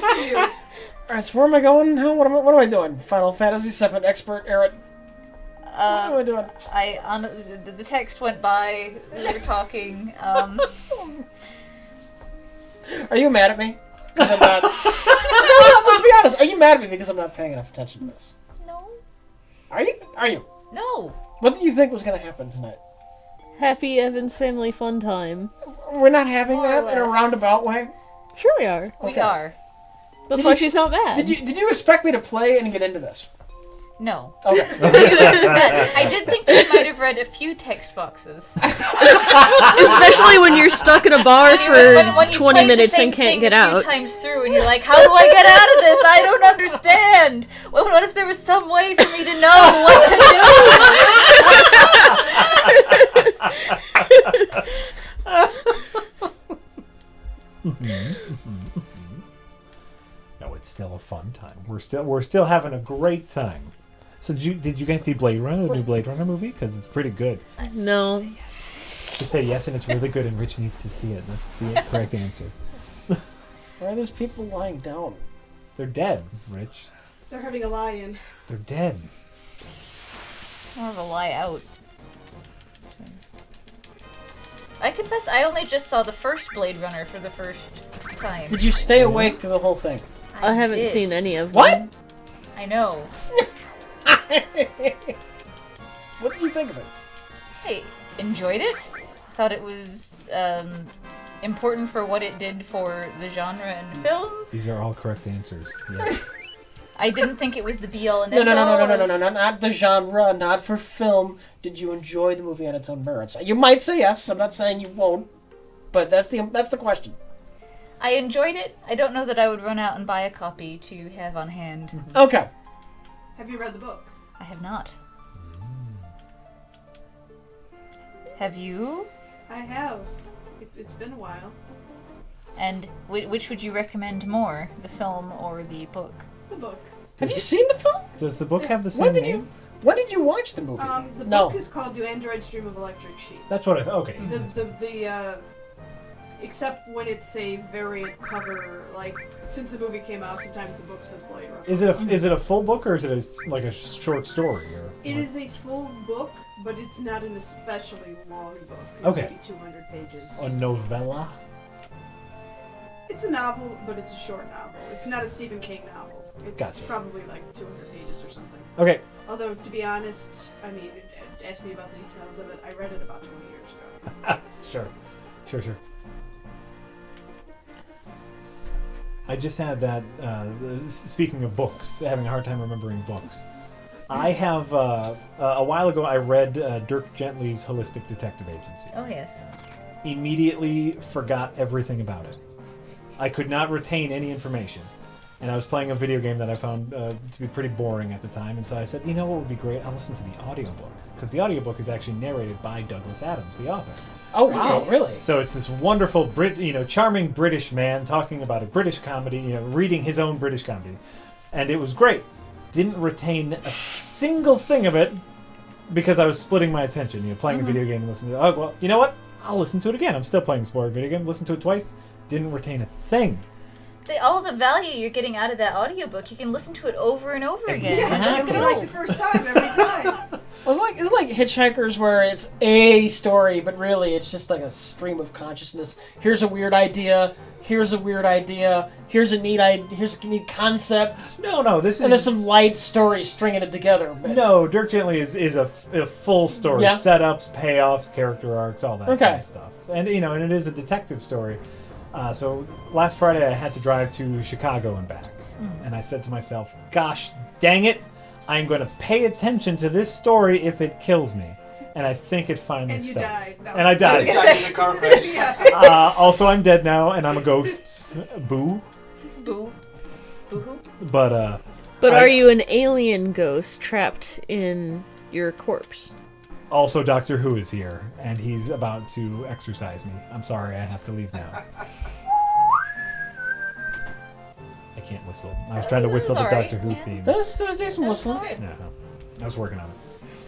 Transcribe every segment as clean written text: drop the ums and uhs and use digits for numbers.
Alright, so where am I going now? What am I doing? Final Fantasy VII expert, Aaron. What am I doing? The text went by. We were talking. Are you mad at me? 'Cause I'm not... no, let's be honest. Are you mad at me because I'm not paying enough attention to this? No. Are you? No. What did you think was going to happen tonight? Happy Evans family fun time. We're not having More or that in a less. roundabout way? Sure we are. We Okay. are. That's why she's not mad. Did you expect me to play and get into this? No. Okay. I did think that you might have read a few text boxes. Especially when you're stuck in a bar When for you 20 play the minutes same and can't thing get a out. few times through, and you're like, "How do I get out of this? I don't understand. What if there was some way for me to know what to do?" No, it's still a fun time. We're still having a great time. So did you guys see Blade Runner, the new Blade Runner movie? Because it's pretty good. No. Just say yes, and it's really good, and Rich needs to see it. That's the correct answer. Why are those people lying down? They're dead, Rich. They're having a lie-in. They're dead. More of a lie out. I confess, I only just saw the first Blade Runner for the first time. Did you stay awake through the whole thing? I haven't did. seen any of them. What? I know. What did you think of it? I enjoyed it. I thought it was important for what it did for the genre and film. These are all correct answers. Yes. I didn't think it was the be-all and No, end-all. not the genre, not for film. Did you enjoy the movie on its own merits? You might say yes. I'm not saying you won't, but that's the question. I enjoyed it. I don't know that I would run out and buy a copy to have on hand. Okay. Have you read the book? I have not. Have you? I have. It's been a while. And which would you recommend more, the film or the book? The book. Have you seen the film? Does the book have the same name? When did you watch the movie? The No. book is called "Do Androids Dream of Electric Sheep?" That's what I thought. Okay. Except when it's a variant cover, like since the movie came out, sometimes the book says Blade Runner. Is it a full book or is it like a short story? Or It is a full book, but it's not an especially long book. It Okay. might be 200 pages. a novella? It's a novel, but it's a short novel. It's not a Stephen King novel. It's Gotcha. probably like 200 pages or something. Okay. Although, to be honest, I mean, ask me about the details of it. I read it about 20 years ago. Sure. I just had that. Speaking of books, having a hard time remembering books. I have a while ago. I read Dirk Gently's Holistic Detective Agency. Oh, yes. Immediately forgot everything about it. I could not retain any information. And I was playing a video game that I found to be pretty boring at the time, and so I said, you know what would be great? I'll listen to the audiobook. Because the audiobook is actually narrated by Douglas Adams, the author. Oh wow, really? So it's this wonderful, charming British man talking about a British comedy, reading his own British comedy. And it was great. Didn't retain a single thing of it because I was splitting my attention, playing a video game and listening to it. Oh, well, you know what? I'll listen to it again. I'm still playing this boring video game. Listen to it twice. Didn't retain a thing. All the value you're getting out of that audiobook, you can listen to it over and over again. Exactly. It'll be like the first time every time. It's like Hitchhikers, where it's a story, but really it's just like a stream of consciousness. Here's a weird idea. Here's a weird idea. Here's a neat idea. Here's a neat concept. No, this is... And there's some light story stringing it together. But... No, Dirk Gently is a full story. Yeah. Setups, payoffs, character arcs, all that kind Okay. of stuff. And, and it is a detective story. So last Friday I had to drive to Chicago and back. And I said to myself, gosh dang it, I'm going to pay attention to this story if it kills me. And I think it finally And you stopped. died. No. And I died. Died in a car crash. Yeah. Also, I'm dead now, and I'm a ghost. Boo. Boo. Boo-hoo. But But I- are you an alien ghost trapped in your corpse? also Doctor Who is here, and he's about to exorcise me. I'm sorry, I have to leave now. I can't whistle. I was trying to whistle the That's all right, Doctor Who yeah. theme. There's decent whistling. No, I was working on it.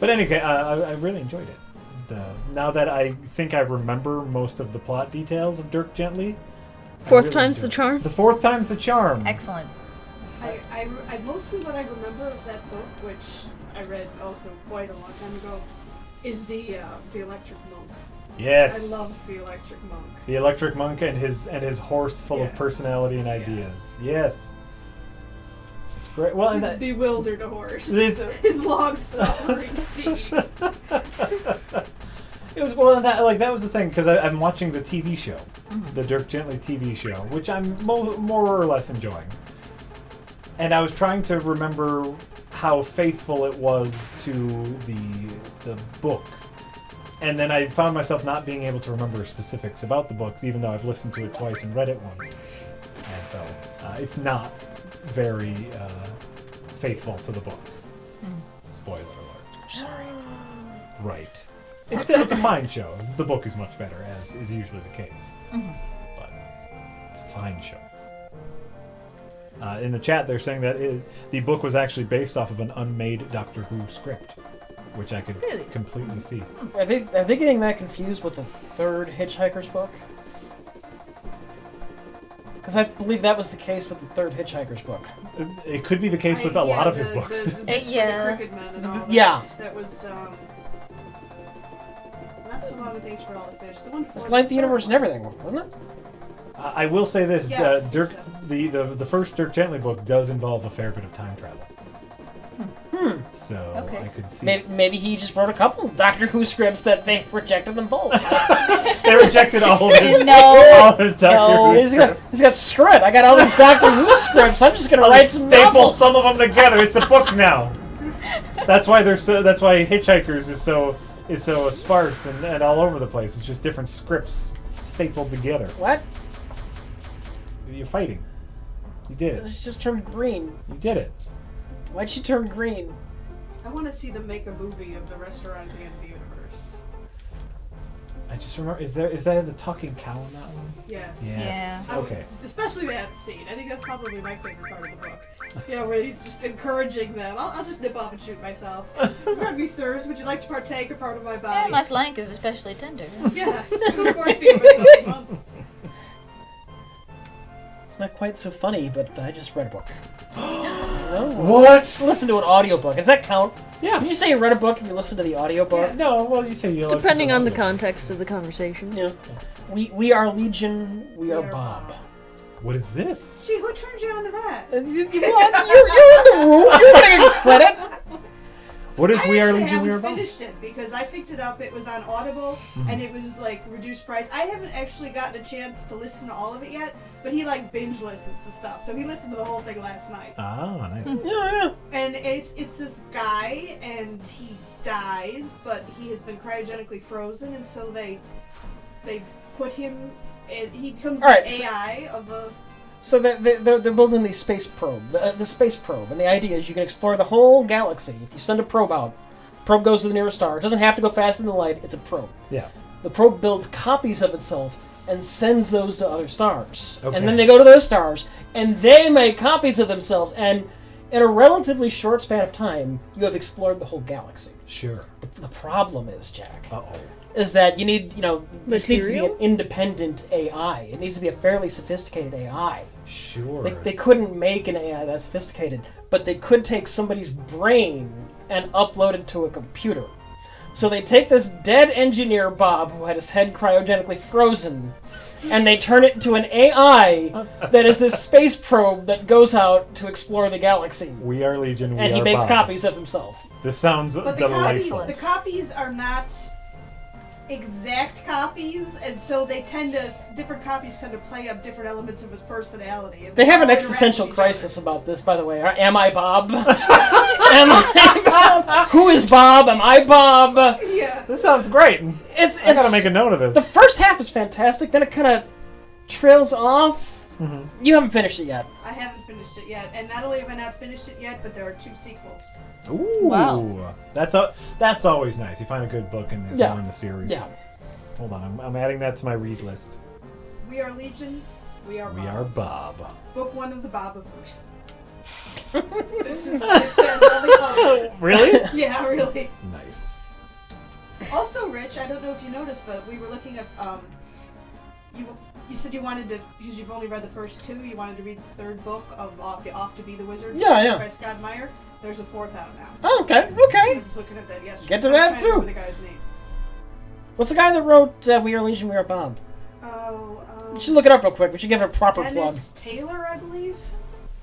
But anyway, I really enjoyed it. Now that I think I remember most of the plot details of Dirk Gently, Fourth really time's the enjoyed it. charm. The fourth time's the charm. Excellent. I mostly what I remember of that book, which I read also quite a long time ago, is the Electric Monk. Yes. I love the Electric Monk. The Electric Monk and his horse full of Yeah. personality and ideas. Yes. It's great. Well, and He's a that, bewildered horse. This- His long-suffering steed. it was that was the thing because I'm watching the TV show, the Dirk Gently TV show, which I'm more or less enjoying. And I was trying to remember how faithful it was to the book. And then I found myself not being able to remember specifics about the books, even though I've listened to it twice and read it once. And so it's not very faithful to the book. Spoiler alert. Sorry. Right. It's a fine show. The book is much better, as is usually the case. But it's a fine show. In the chat, they're saying that the book was actually based off of an unmade Doctor Who script, which I could Really? completely see. Are they getting that confused with the third Hitchhiker's book? Because I believe that was the case with the third Hitchhiker's book. It could be the case with a lot of his books. The bits with Yeah. the Cricket Men and all that. Yeah. That was, not so long of Thanks for All the Fish. The one It's for Life, the Universe, and everything, wasn't it? I will say this: Yeah. Dirk, the first Dirk Gently book does involve a fair bit of time travel. So Okay. I could see. Maybe he just wrote a couple Doctor Who scripts that they rejected them both. They rejected all of his, No. all of his Doctor No. Who he's got scripts. screw it. I got all these Doctor Who scripts. I'm just gonna I'll write just some staple novels. some of them together. It's a book now. That's why That's why Hitchhikers is so sparse and all over the place. It's just different scripts stapled together. What? You're fighting. You did it. She just turned green. You did it. Why'd she turn green? I want to see them make a movie of the restaurant at the end of the universe. I just remember. Is that the talking cow in that one? Yes. Yes. I would- Okay. Especially that scene. I think that's probably my favorite part of the book. You know, where he's just encouraging them. I'll just nip off and shoot myself. Pardon me, sirs. Would you like to partake a part of my Yeah, body? my flank is especially tender. Yeah. So of course, feed myself for months. It's not quite so funny, but I just read a book. No. What? Listen to an audiobook. Does that count? Yeah. Can you say you read a book if you listen to the audiobook? Yes. No. Well, you say you. listen Depending to on the audio. context of the conversation. Yeah. We are Legion. We are Bob. What is this? Gee, who turned you on to that? What? You're in the room. You're getting credit. What is I We Are actually Legion? We Are haven't Bob? finished it because I picked it up. It was on Audible and it was like reduced price. I haven't actually gotten a chance to listen to all of it yet, but he like binge listens to stuff. So he listened to the whole thing last night. Ah, nice. Yeah. And it's this guy and he dies, but he has been cryogenically frozen, and so they put him. He becomes All right, the so- AI of a. So they're building the space probe, the space probe, and the idea is you can explore the whole galaxy if you send a probe out. Probe goes to the nearest star. It doesn't have to go faster than the light. It's a probe. Yeah. The probe builds copies of itself and sends those to other stars. Okay. And then they go to those stars, and they make copies of themselves. And in a relatively short span of time, you have explored the whole galaxy. Sure. The problem is, Jack, Uh oh. is that you need, this needs to be an Material? independent AI. It needs to be a fairly sophisticated AI. Sure. They couldn't make an AI that sophisticated, but they could take somebody's brain and upload it to a computer. So they take this dead engineer, Bob, who had his head cryogenically frozen, and they turn it into an AI that is this space probe that goes out to explore the galaxy. We Are Legion. We And he Are makes Bob. copies of himself. This sounds But the delightful. copies are not exact copies, and so different copies tend to play up different elements of his personality. And They have an all interact existential with each other. crisis about this, by the way. Am I Bob? Am I Bob? Who is Bob? Am I Bob? Yeah. This sounds great. It's I gotta make a note of The this. first half is fantastic, then it kind of trails off. Mm-hmm. You haven't finished it yet. I haven't finished it yet, and not only have I not finished it yet, but there are 2 sequels. Ooh. Wow. That's always nice. You find a good book and there's Yeah. more in the series. Yeah. Hold on. I'm adding that to my read list. We Are Legion. We Are Bob. We Are Bob. Book 1 of the Bobiverse. This is what it says on the cover. Really? Yeah, really. Nice. Also, Rich, I don't know if you noticed, but we were looking up You said you wanted to, because you've only read the first two, you wanted to read the third book of the Off to Be the Wizard Yeah. by Scott Meyer. There's a fourth out now. Oh, okay. I was looking at that yesterday. Get to I was that, trying too. remember the guy's name. What's the guy that wrote We Are Legion, We Are Bob? Oh, You should look it up real quick. We should give it a proper plug. Dennis Taylor, I believe.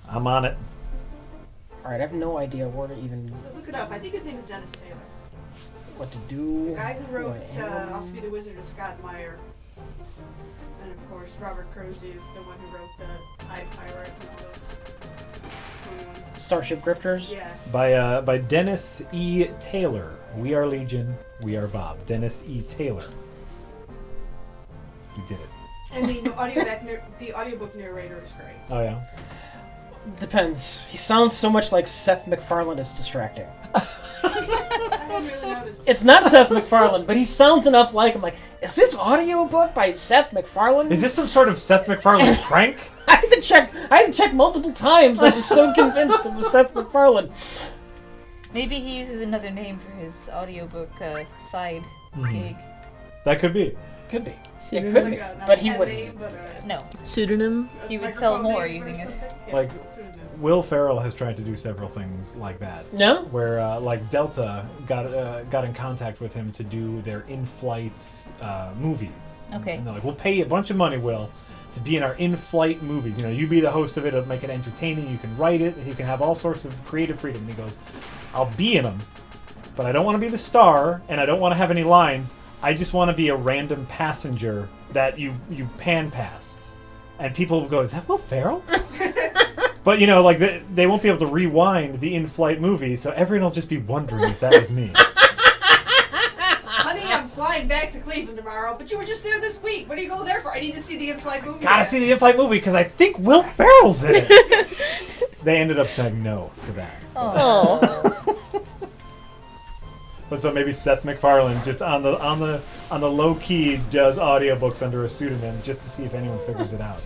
I'm on it. All right, I have no idea where to even Look it up. I think his name is Dennis Taylor. what to do. The guy who who wrote I am. Off to Be the Wizard is Scott Meyer. And of course, Robert Crozier is the one who wrote the I Pirate and all those funny ones. Starship Grifters. Yeah. By Dennis E. Taylor. We Are Legion, We Are Bob. Dennis E. Taylor. We did it. And the audiobook narrator is great. Oh yeah. Depends. He sounds so much like Seth MacFarlane. It's distracting. I hadn't really noticed. It's not Seth MacFarlane, but he sounds enough like him. Like, is this audiobook by Seth MacFarlane? Is this some sort of Seth MacFarlane prank? I had to check multiple times. I was so convinced it was Seth MacFarlane. Maybe he uses another name for his audiobook side gig. That could be. Could be. It Pseudonym? could be, Not but a he pen wouldn't. name, but No. Pseudonym? a He would sell microphone more name or using it. something. Yes, Like- it's pseudonym. Will Ferrell has tried to do several things like that. No? Where like Delta got in contact with him to do their in-flight movies. Okay. And they're like, we'll pay you a bunch of money, Will, to be in our in-flight movies. You know, you be the host of it. It'll make it entertaining. You can write it. You can have all sorts of creative freedom. And he goes, I'll be in them, but I don't want to be the star, and I don't want to have any lines. I just want to be a random passenger that you pan past. And people will go, is that Will Ferrell? But, you know, like, they won't be able to rewind the in-flight movie, so everyone will just be wondering if that was me. Honey, I'm flying back to Cleveland tomorrow, but you were just there this week. What are you going there for? I need to see the in-flight movie. Gotta see the in-flight movie, because I think Will Ferrell's in it. They ended up saying no to that. Oh. But so maybe Seth MacFarlane just on the low key does audiobooks under a pseudonym just to see if anyone figures it out.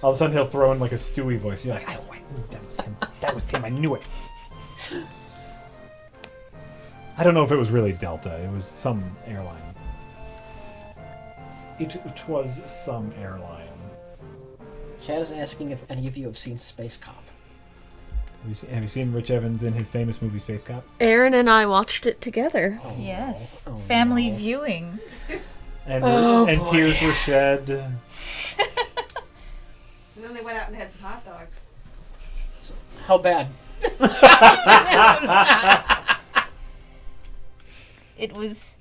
All of a sudden he'll throw in like a Stewie voice. You're like, I knew that was him. That was him. I knew it. I don't know if it was really Delta. It was some airline. It was some airline. Chad is asking if any of you have seen Space Cop. Have you seen Rich Evans in his famous movie Space Cop? Aaron and I watched it together. Oh, Yes. no. Oh, Family no. viewing. And Oh, and boy. tears were shed. And then they went out and had some hot dogs. How bad? It was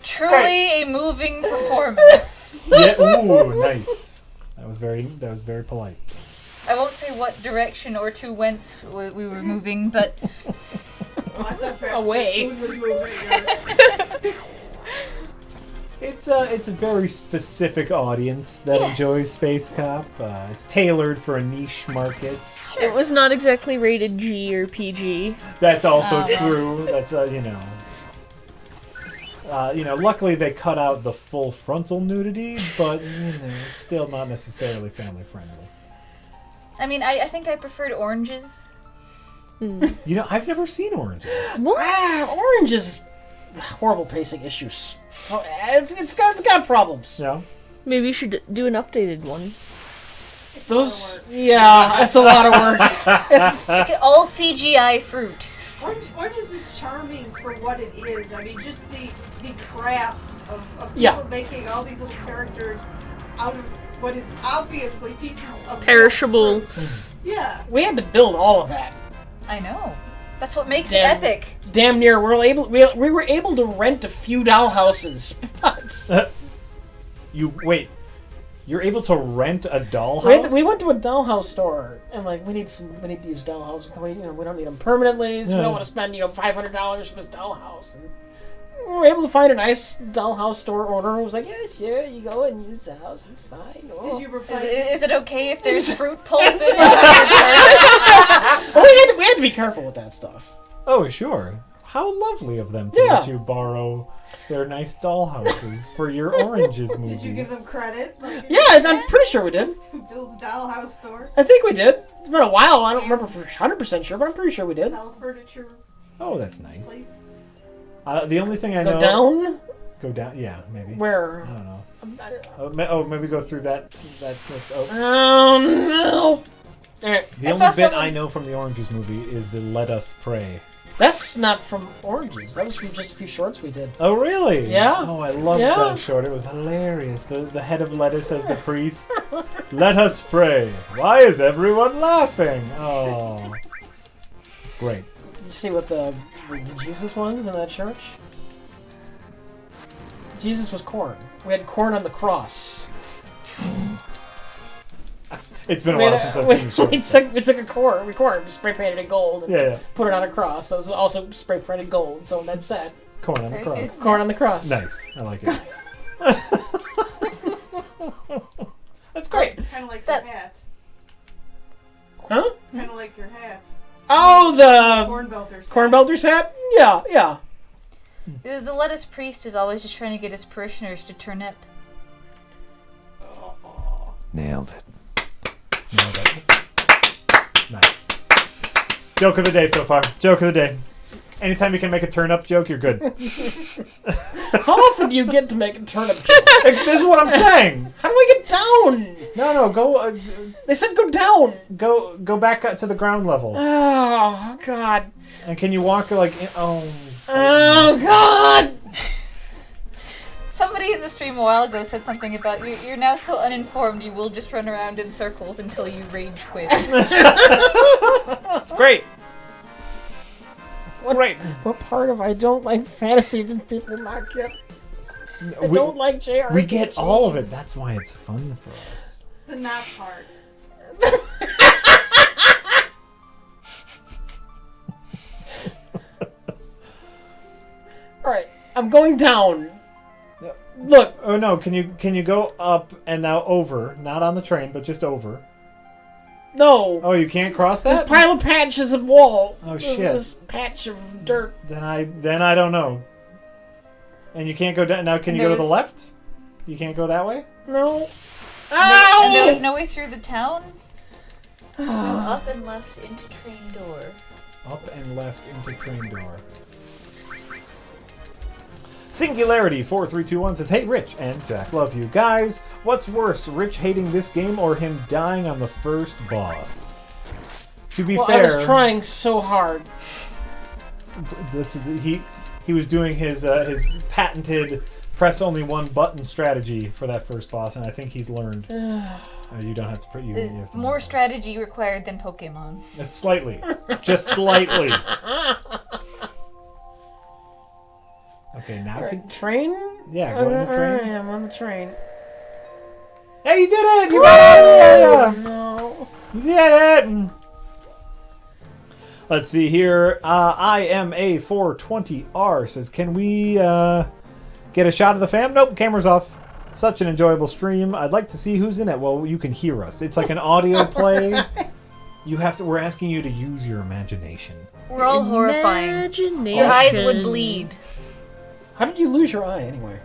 truly a moving performance. Yeah, ooh, nice. That was very polite. I won't say what direction or to whence we were moving, but Well, I thought perhaps Away. the food was moving. It's a very specific audience that Yes. enjoys Space Cop. It's tailored for a niche market. It was not exactly rated G or PG. That's also Oh, well. true. That's luckily they cut out the full frontal nudity, but it's still not necessarily family friendly. I mean, I think I preferred oranges. I've never seen Oranges. What? Orange is horrible pacing issues. So it's got problems. Yeah. Maybe you should do an updated one. Those, yeah, that's a lot of work. It's, Like all CGI fruit. Oranges is charming for what it is. I mean, just the craft of people Yeah. making all these little characters out of what is obviously pieces of Perishable. fruit. Yeah. we had to build all of that. I know. That's what makes Damn. it epic. Damn near, we were able to rent a few dollhouses. But You're able to rent a dollhouse? we went to a dollhouse store and like we need to use dollhouses. We don't need them permanently, so we Yeah. don't want to spend $500 for this dollhouse. And we were able to find a nice dollhouse store owner who was like, yeah, sure, you go and use the house, it's fine. Oh. Did you ever Is, play? is it okay if there's fruit pulp in it? Well, we had to be careful with that stuff. Oh, sure. How lovely of them to Yeah. let you borrow their nice dollhouses for your Oranges movie. Did you give them credit? Like, Yeah, I'm pretty sure we did. Bill's Dollhouse Store, I think we did. It's been a while. I don't remember for 100% sure, but I'm pretty sure we did. doll furniture Oh, that's nice. place. The only thing I Go know. down? Go down. Yeah, maybe. Where? I don't know. Maybe go through that. Oh. Oh no! Alright. The I only saw bit someone- I know from the Oranges movie is the "Let Us Pray." That's not from Oranges. That was from just a few shorts we did. Oh, really? Yeah. Oh, I love Yeah. that short. It was hilarious. The head of lettuce as the priest. Let us pray. Why is everyone laughing? Oh, it's great. You see what the Jesus was in that church? Jesus was corn. We had corn on the cross. It's been a We while had since I've seen the short. we took a corn. We spray painted it gold and Yeah. put it on a cross. That was also spray painted gold. So that said, Corn on the Very cross. good. corn on the cross. Nice. I like it. That's great. Kind of like That- your hat. Huh? Kind of like your hat. Oh, the Corn belters. corn belter's hat. Yeah, yeah. The lettuce priest is always just trying to get his parishioners to turn up. Nailed it. Nailed it. Nice. Joke of the day so far. Joke of the day. Anytime you can make a turn-up joke, you're good. How often do you get to make a turnip joke? This is what I'm saying. How do I get down? No, go. They said go down. Go back up to the ground level. Oh God. And can you walk like Oh God. Somebody in the stream a while ago said something about you're now so uninformed you will just run around in circles until you rage quit. It's great. It's great. What part of I don't like fantasy did people not get? I don't like JRPGs. We get all of it. That's why it's fun for us. The not part. All right, I'm going down. Look, Oh no! Can you go up and now over? Not on the train, but just over. no. Oh, you can't cross This that. pile of patches of wall. Oh, This- shit. This patch of dirt. Then I don't know. And you can't go down now. Can you There go to the was- left? You can't go that way. No. And there was Ow! no way through the town? Go up and left into train door. Up and left into train door. Singularity 4321 says, "Hey Rich and Jack, love you guys. What's worse, Rich hating this game or him dying on the first boss?" To be Well, fair, I was trying so hard. he was doing his patented press only one button strategy for that first boss, and I think he's learned. You don't have to put you have to More strategy required than Pokemon. slightly, just slightly. Okay, now All can, right, train? yeah, go in the train. Alright, I'm on the train. Hey, you did it! You got it! No. You did it! Let's see here. IMA420R says, "Can we get a shot of the fam?" Nope, camera's off. Such an enjoyable stream. I'd like to see who's in it. Well, you can hear us. It's like an audio play. You have to. We're asking you to use your imagination. We're all horrifying. Imagination. Your eyes would bleed. How did you lose your eye anyway?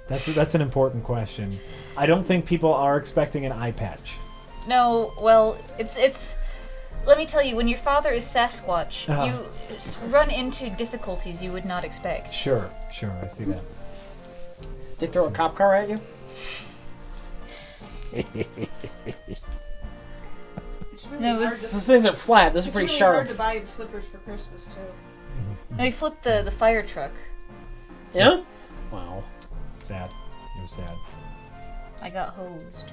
That's an important question. I don't think people are expecting an eye patch. No, well, it's. Let me tell you, when your father is Sasquatch, Uh-huh. you run into difficulties you would not expect. Sure, I see that. Did they throw a cop car at you? It's really No, it was- hard to, These things are flat. This is it's pretty really sharp. hard to buy him slippers for Christmas too. No, he flipped the fire truck. Yeah? Wow. Sad. It was sad. I got hosed.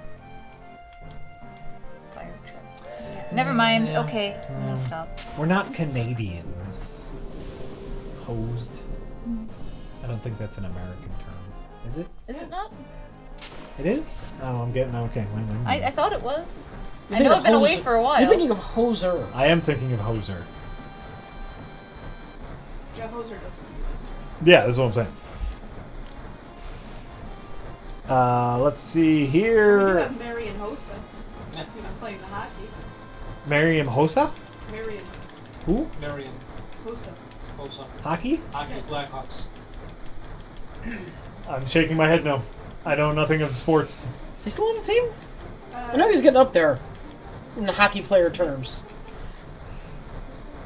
Fire truck. Never mind. Yeah. Okay, I'm gonna stop. We're not Canadians. Hosed. I don't think that's an American term. Is it? Is it not? It is? Oh, I'm getting okay. I thought it was. You I think know of I've been away hoser- for a while. You're thinking of hoser. I am thinking of hoser. Yeah, Hoser doesn't do this. Yeah, that's what I'm saying. Let's see We do here. have Marion Hossa. You know, playing the hockey. Mariam Hossa? Marion Who? Marion Hossa. Bosa. Hockey? Hockey Blackhawks. I'm shaking my head no. I know nothing of sports. Is he still on the team? I know he's getting up there in the hockey player terms.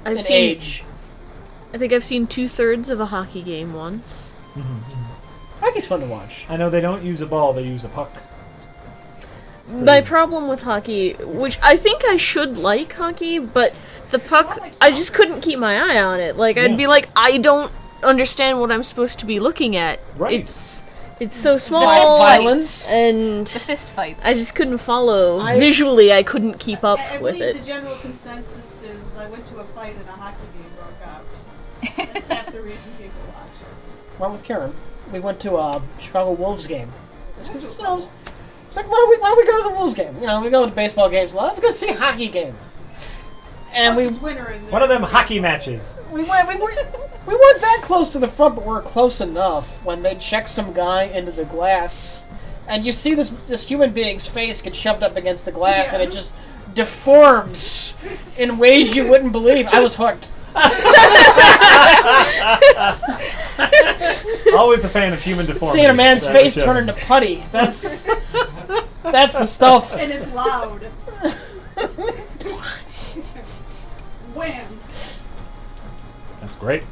I've In seen age. I think I've seen 2/3 of a hockey game once. Hockey's fun to watch. I know they don't use a ball; they use a puck. It's My pretty- problem with hockey, which I think I should like hockey, but the puck, I just couldn't keep my eye on it. Like, Yeah. I'd be like, I don't understand what I'm supposed to be looking at. Right. It's so small. fist Violence. And The fist fights. I just couldn't follow. I- Visually, I couldn't keep up I with believe it. the general consensus is I went to a fight and a hockey game broke out. That's half the reason people watch it. Went with Karen. We went to a Chicago Wolves game. It's like, why don't we go to the Wolves game? You know, we go to baseball games a lot. Let's go see a hockey game. And Plus it's winter in there. One of them hockey matches. we weren't that close to the front, but we were close enough when they checked some guy into the glass, and you see this human being's face get shoved up against the glass, and it just deforms in ways you wouldn't believe. I was hooked. Always a fan of human deformity. Seeing a man's That face was turn into putty. That's the stuff. And it's loud. Wham! That's great.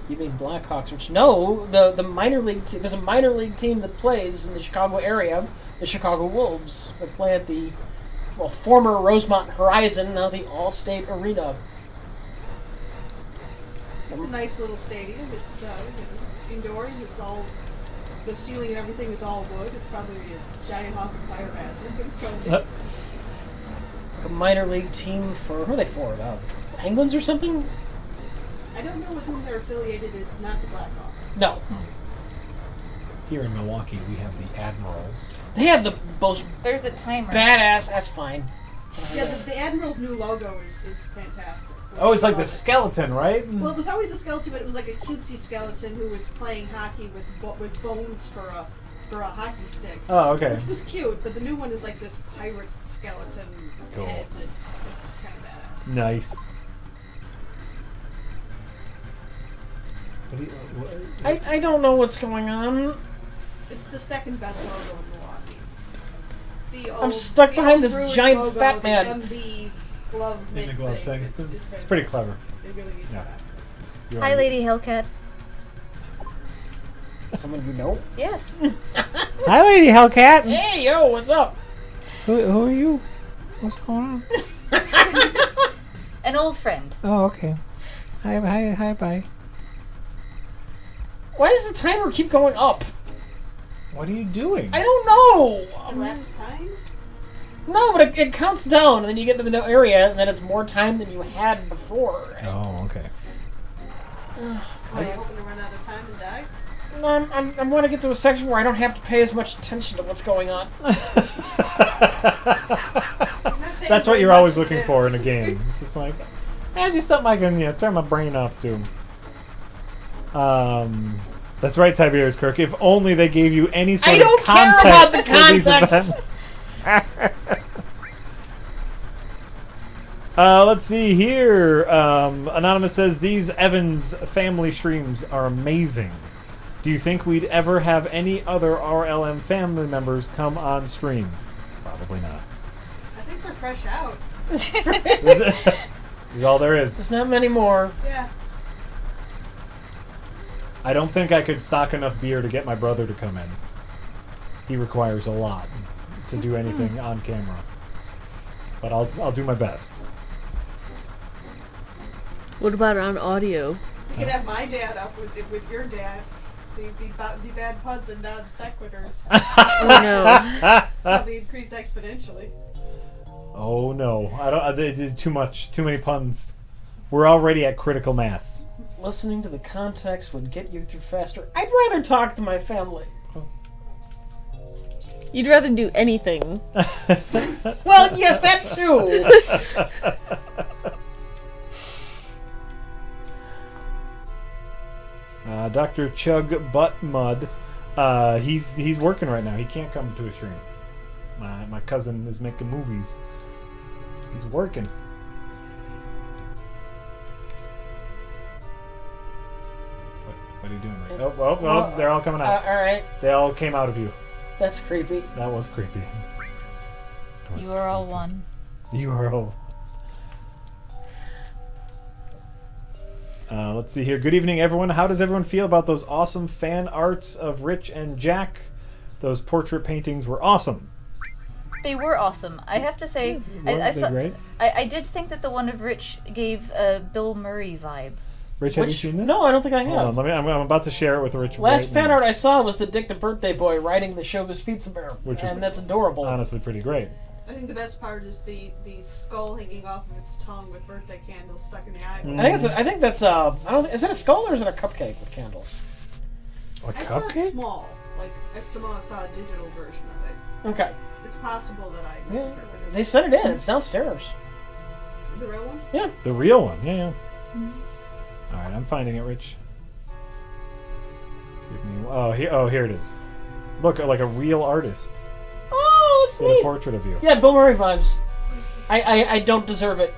You mean Blackhawks? Which no, the minor league. There's a minor league team that plays in the Chicago area, the Chicago Wolves. They play at the former Rosemont Horizon, now the Allstate Arena. It's a nice little stadium. It's, it's indoors. It's all, the ceiling and everything is all wood. It's probably a giant honking fire hazard, but it's cozy. A minor league team for who are they for? Penguins or something? I don't know with whom they're affiliated. It's not the Blackhawks. No, Here in Milwaukee, we have the Admirals. they have the most There's a timer. badass. That's fine. Yeah, the Admiral's new logo is fantastic. Oh, it's like the Love it. skeleton, right? Well, it was always a skeleton, but it was like a cutesy skeleton who was playing hockey with bones for a hockey stick. Oh, okay. Which was cute, but the new one is like this pirate skeleton Cool. head. It's kind of badass. Nice. What do you, I don't know what's going on. It's the second best logo in Milwaukee. The I'm stuck the behind old this Brewers giant logo, fat the man. MB glove In the knit glove thing. It's It's pretty fantastic. clever. They really need Yeah. that. you're Hi, right. Lady Hellcat. Someone you know? Yes. Hi, Lady Hellcat. Hey, yo, what's up? Who are you? What's going on? An old friend. Oh, okay. Hi, bye. Why does the timer keep going up? What are you doing? I don't know. Elapsed time? No, but it counts down, and then you get to the no area, and then it's more time than you had before. Oh, okay. Are you hoping to run out of time and die? I want to get to a section where I don't have to pay as much attention to what's going on. That's what you're always looking for in a game. Just like, just something I can turn my brain off to. That's right, Tiberius Kirk. If only they gave you any sort I don't of care context about the for these context. events. Let's see here. Anonymous says these Evans family streams are amazing. Do you think we'd ever have any other RLM family members come on stream? Probably not. I think they're fresh out. This is all there is. There's not many more. Yeah. I don't think I could stock enough beer to get my brother to come in. He requires a lot to do anything on camera. But I'll do my best. What about on audio? You can have my dad up with your dad. The bad puns and non sequiturs. Oh no. Probably increase exponentially. Oh no. I don't they did too many puns. We're already at critical mass. Listening to the context would get you through faster. I'd rather talk to my family. You'd rather do anything. Well, yes, that too. Dr. Chug Butt Mud, he's working right now. He can't come to a stream. My cousin is making movies. He's working. What are you doing right now? Oh, they're all coming out. All right, They all came out of you. that's creepy. That was creepy. That was You are all one. URL. Let's see here. Good evening, everyone. How does everyone feel about those awesome fan arts of Rich and Jack? Those portrait paintings were awesome. They were awesome. I have to say, Great. I did think that the one of Rich gave a Bill Murray vibe. Rich, have you seen this? No, I don't think I Hold have. on, I'm about to share it with Rich. Last right fan now. art I saw was the Dick the Birthday Boy riding the Showbiz Pizza Bear, Which was and that's adorable. Honestly, pretty great. I think the best part is the skull hanging off of its tongue with birthday candles stuck in the eye. I think that's I don't. Is it a skull or is it a cupcake with candles? A I saw it cupcake? small. Like I saw a digital version of it. Okay. It's possible that I Yeah. misinterpreted They sent it in. It's downstairs. the real one. Yeah. The real one, yeah. All right, I'm finding it, Rich. Give me. Here it is. Look, like a real artist Oh, that's did a neat. portrait of you. Yeah, Bill Murray vibes. I don't deserve it.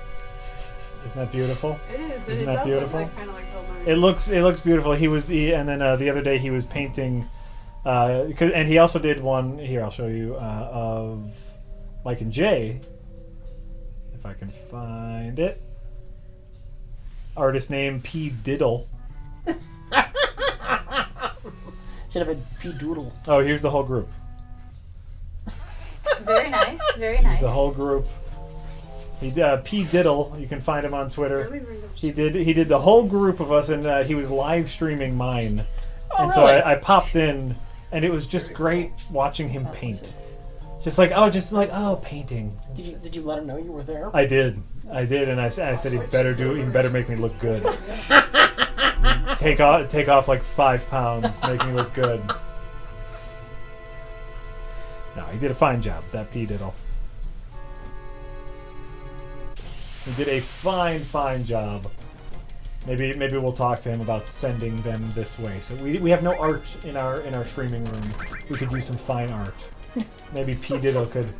Isn't that beautiful? It is. Isn't it that does beautiful? look kind of like Bill Murray. It looks beautiful. And then the other day he was painting, and he also did one here. I'll show you of Mike and Jay, if I can find it. Artist name P Diddle. Should have been P Doodle. Oh, here's the whole group. Very nice. Very nice. Here's the whole group. He P Diddle. You can find him on Twitter. Really ring those- He did the whole group of us, and he was live streaming mine. Oh, And so really? I popped in, and it was just great watching him paint. Just like painting. Did you let him know you were there? I did, and I said he'd better make me look good. take off like 5 pounds, make me look good. No, he did a fine job. That P Diddle. He did a fine job. Maybe we'll talk to him about sending them this way. So we have no art in our streaming room. We could use some fine art. Maybe P Diddle could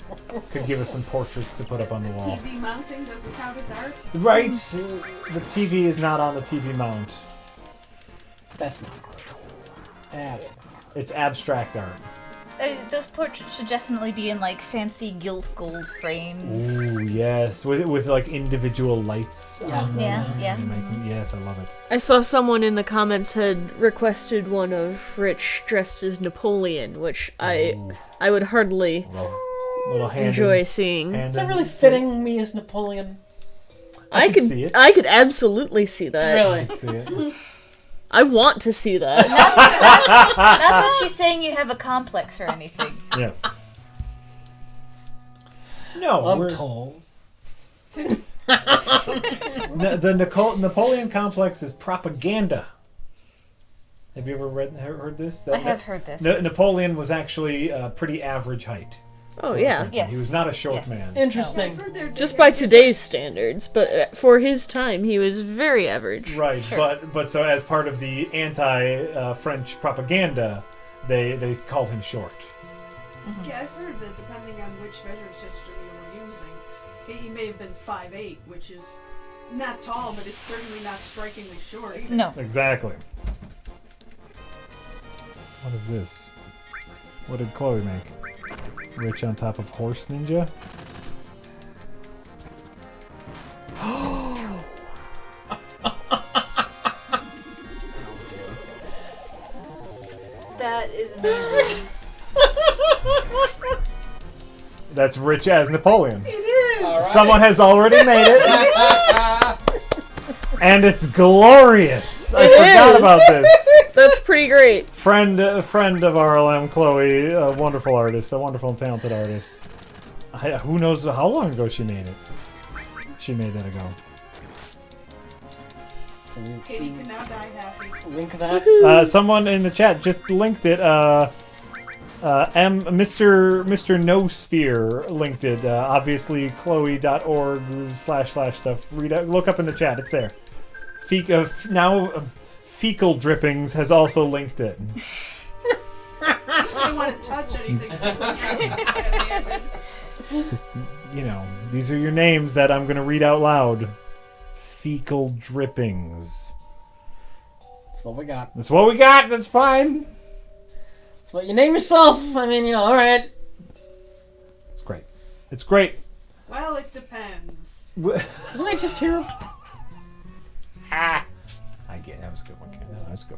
give us some portraits to put up on the wall. TV mounting doesn't count as art. Right. The TV is not on the TV mount. That's not art. That's not. It's abstract art. Those portraits should definitely be in like fancy gilt gold frames. Ooh, yes, with like individual lights. Yeah. on them. Yeah. Yes, I love it. I saw someone in the comments had requested one of Rich dressed as Napoleon, which I would heartily Little hand enjoy seeing. Is that really fitting me as Napoleon? I could see it. I could absolutely see that. Really? See it. I want to see that. Not that she's saying you have a complex or anything. Yeah. No, I'm we're, told. the Napoleon complex is propaganda. Have you ever heard this? I have heard this. Napoleon was actually pretty average height. Oh yeah. Yes. He was not a short Yes. man. Interesting. I've heard they're Just different. by today's standards, but for his time, he was very average. Right, Sure. but so as part of the anti-French propaganda, they called him short. Yeah, I've heard that depending on which measuring system you were using, he may have been 5'8", which is not tall, but it's certainly not strikingly short either. No. Exactly. What is this? What did Chloe make? Rich on top of horse ninja? That is amazing. That's Rich as Napoleon. It is! Someone has already made it. And it's glorious. I forgot is. about this. That's pretty great. Friend of RLM, Chloe, a wonderful artist, a wonderful and talented artist. Who knows how long ago she made it? She made that ago. Katie can now die happy. Link that. Someone in the chat just linked it. Mr. No Sphere linked it. Obviously, Chloe.org/stuff. Read out, look up in the chat. It's there. Fecal Drippings has also linked it. I don't want to touch anything. Just, these are your names that I'm going to read out loud. Fecal Drippings. That's what we got. That's what we got. That's fine. That's what you name yourself. I mean, all right. It's great. It's great. Well, it depends. Wasn't I just here? I get that was a good one. No, that was good.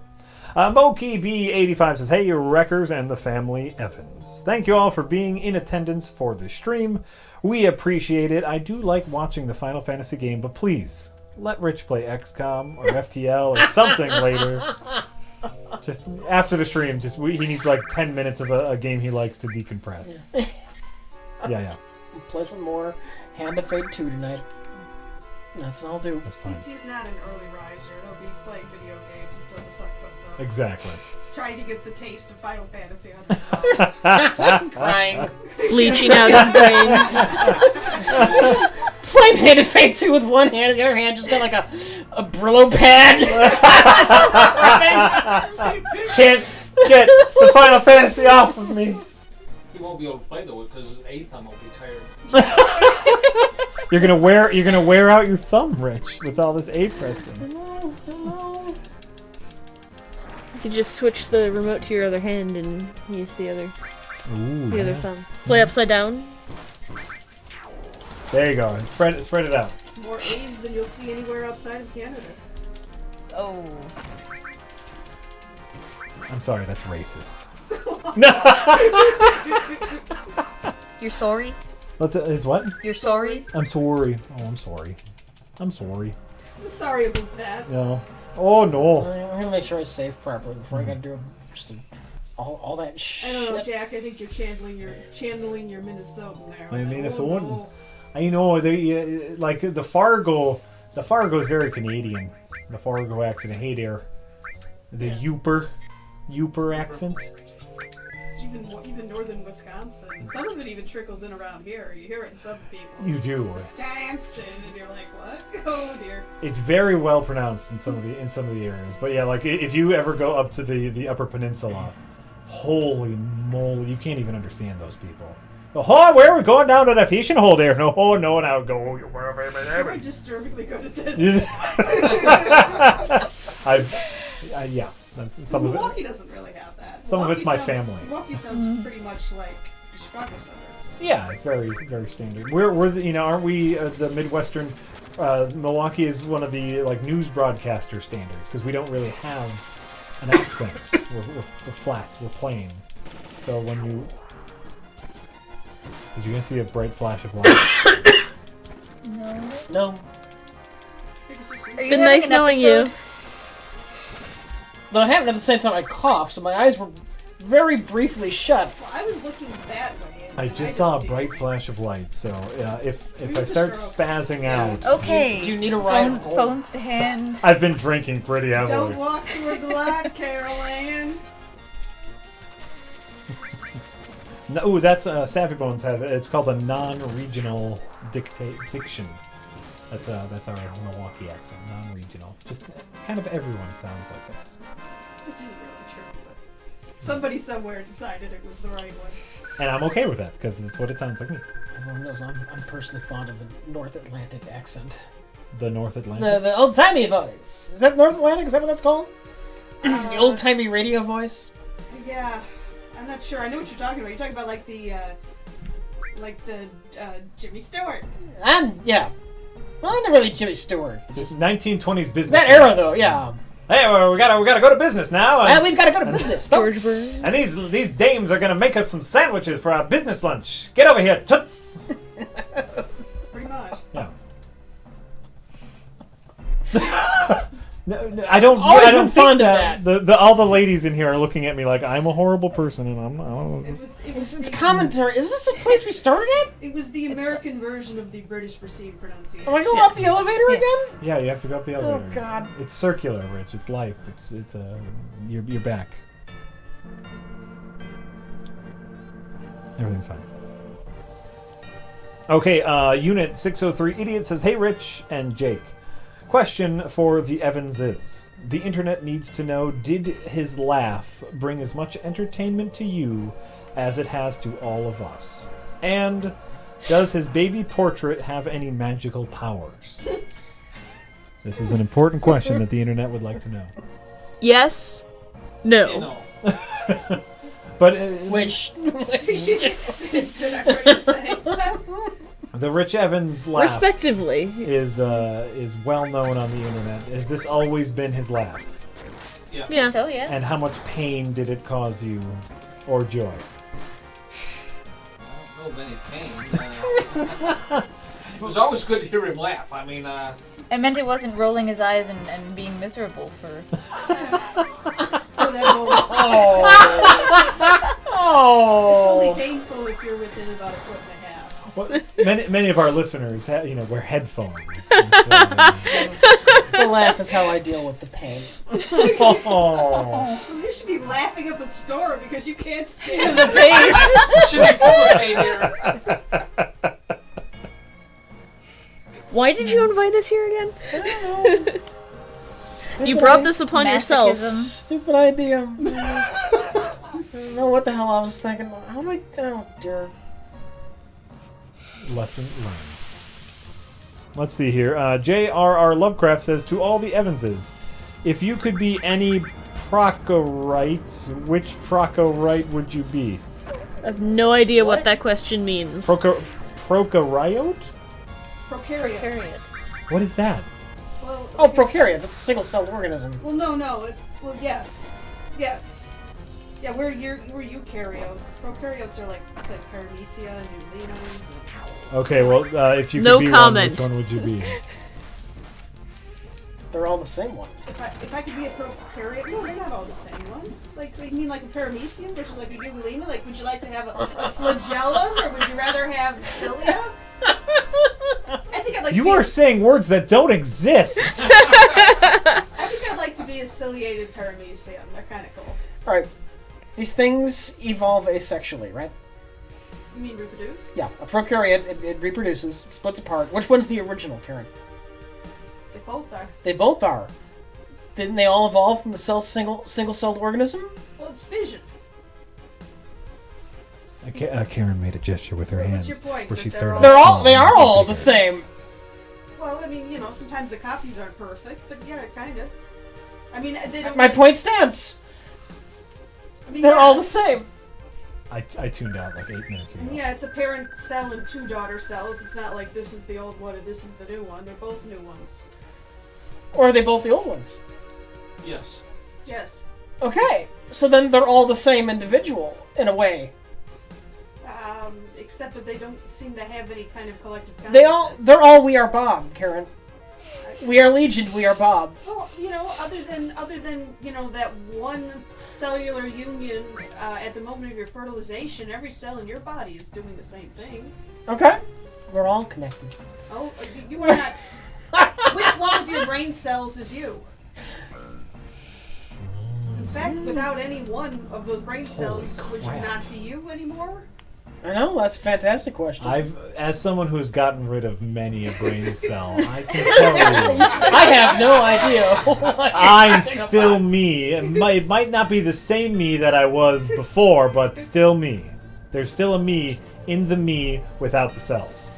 Moki B85 says, "Hey, your wreckers and the family Evans. Thank you all for being in attendance for the stream. We appreciate it. I do like watching the Final Fantasy game, but please let Rich play XCOM or FTL or something later. Just after the stream, he needs like 10 minutes of a game he likes to decompress. Yeah. Play some more Hand of Fate 2 tonight. That's what I'll do. That's fine. He's not an early riser. He'll be playing video games until the sun comes up. Exactly. Trying to get the taste of Final Fantasy on his mouth. Crying. Bleaching out his brain. Playing Hand of Fate 2 with one hand, the other hand just got like a Brillo pad. Can't get the Final Fantasy off of me. He won't be able to play though because his A thumb will be tired. You're gonna wear out your thumb, Rich, with all this A pressing. You could just switch the remote to your other hand and use the other other thumb. Play upside down. There you go. Spread it out. It's more A's than you'll see anywhere outside of Canada. Oh. I'm sorry, that's racist. You're sorry? It's what? You're sorry? I'm sorry. Oh, I'm sorry. I'm sorry. I'm sorry about that. No. Oh no. I'm gonna make sure I save properly before I gotta do all that shit. I don't know, Jack. I think you're channeling your Minnesotan there. My Minnesotan. no. I know they like the Fargo. The Fargo is very Canadian. The Fargo accent. Hey there. The Yooper accent. Even northern Wisconsin. Some of it even trickles in around here. You hear it in some people. You do. Wisconsin, and you're like, what? Oh dear. It's very well pronounced in some of the areas. But yeah, like if you ever go up to the Upper Peninsula, holy moly, you can't even understand those people. Oh, where are we going down to the fishing hole there? No, now go. You're disturbingly good at this. Yeah. Some of Milwaukee it. doesn't really have that. Some of it's my Milwaukee family. Milwaukee sounds pretty much like the Chicago suburbs. Yeah, it's very, very standard. We're the, aren't we the Midwestern? Milwaukee is one of the like news broadcaster standards because we don't really have an accent. We're flat. We're plain. So when you did you guys see a bright flash of light? No. It's Been nice knowing you. But it happened at the same time I coughed, so my eyes were very briefly shut. Well, I was looking that way. And I didn't just saw a see bright it. flash of light. So if Maybe I the start stroke. spazzing Yeah. out, Okay. Do you need a ride home? Phones to hand. I've been drinking pretty Don't heavily. walk toward the light, Carol Ann. No, ooh, that's Savvy Bones has it. It's called a non-regional diction. That's our Milwaukee accent, non-regional. Just kind of everyone sounds like this. Which is really true. Somebody somewhere decided it was the right one. And I'm okay with that because that's what it sounds like me. Everyone knows I'm personally fond of the North Atlantic accent. The North Atlantic. The old timey voice. Is that North Atlantic? Is that what that's called? The old timey radio voice. Yeah, I'm not sure. I know what you're talking about. You're talking about like the Jimmy Stewart. Yeah. Well, I'm not really Jimmy Stewart. Just 1920s business. That era, though, yeah. Hey, well, we gotta go to business now. Well, we've got to go to business, George folks. Burns. And these dames are gonna make us some sandwiches for our business lunch. Get over here, toots. Pretty much. Yeah. No, I don't. Always I don't been fond think of that. All the ladies in here are looking at me like I'm a horrible person, and I'm. It's commentary. Is this a place we started at? It was the American version of the British received pronunciation. Am I going Yes. up the elevator Yes. again? Yeah, you have to go up the elevator. Oh, God. It's circular, Rich. It's life. It's you're back. Everything's fine. Okay, Unit 603 Idiot says, "Hey, Rich and Jake. Question for the Evanses. The internet needs to know, did his laugh bring as much entertainment to you as it has to all of us? And does his baby portrait have any magical powers?" This is an important question that the internet would like to know. Yes. No. But Which? Did I already say? The Rich Evans laugh Respectively. is well known on the internet. Has this always been his laugh? Yeah. So yeah. And how much pain did it cause you, or joy? I don't know of any pain. It was always good to hear him laugh. I mean, I meant it wasn't rolling his eyes and being miserable for. For that moment. It's Oh. only painful if you're within about a foot and a half. Well, many of our listeners, wear headphones. And so, The laugh is how I deal with the pain. oh. Well, you should be laughing up a storm because you can't stand The it. pain. you should be full of pain here. Why did you invite us here again? You Stupid brought idea. this upon yourself. Masochism. Stupid idea. I don't know what the hell I was thinking. How do I? Oh dear. Lesson learned. Let's see here. J.R.R. Lovecraft says, to all the Evanses, if you could be any Prochorite, which Prochorite would you be? I have no idea what What? that question means. Prokaryote? Prokaryote. Prokaryote. What is that? Well, Oh, prokaryote. That's a single-celled organism. Well, no. Well, yes. Yeah, we're eukaryotes. Prokaryotes are like Paramecia and Euglenias. Okay, well, if you could No be comment. one, which one would you be? They're all the same ones. If I could be a prokaryote, no, they're not all the same one. Like, you mean like a Paramecium versus like a Euglena? Like, would you like to have a flagellum or would you rather have cilia? I think I'd like. You to be are saying words that don't exist. I think I'd like to be a ciliated Paramecium. They're kind of cool. All right. These things evolve asexually, right? You mean reproduce? Yeah. A prokaryote, it reproduces, splits apart. Which one's the original, Karen? They both are. They both are. Didn't they all evolve from the single-celled organism? Well, it's fission. Karen made a gesture with her What's hands. your point? Where That she they're started. all- They are all the same. Well, I mean, sometimes the copies aren't perfect, but yeah, kind of. I mean, they don't. My point stands. I mean, They're yeah, all the same. I tuned out like 8 minutes ago. Yeah, it's a parent cell and two daughter cells. It's not like this is the old one and this is the new one. They're both new ones. Or are they both the old ones? Yes. Yes. Okay. So then they're all the same individual, in a way. Except that they don't seem to have any kind of collective consciousness. They're all We Are Bob, Karen. We are Legion, We Are Bob. Well, other than that one cellular union at the moment of your fertilization, every cell in your body is doing the same thing. Okay. We're all connected. Oh, you are not. Which one of your brain cells is you? In fact, without any one of those brain cells, would you not be you anymore? I know, that's a fantastic question. As someone who's gotten rid of many a brain cell, I can tell you, I have no idea. what you're I'm talking still about. me. It might not be the same me that I was before, but still me. There's still a me in the me without the cells.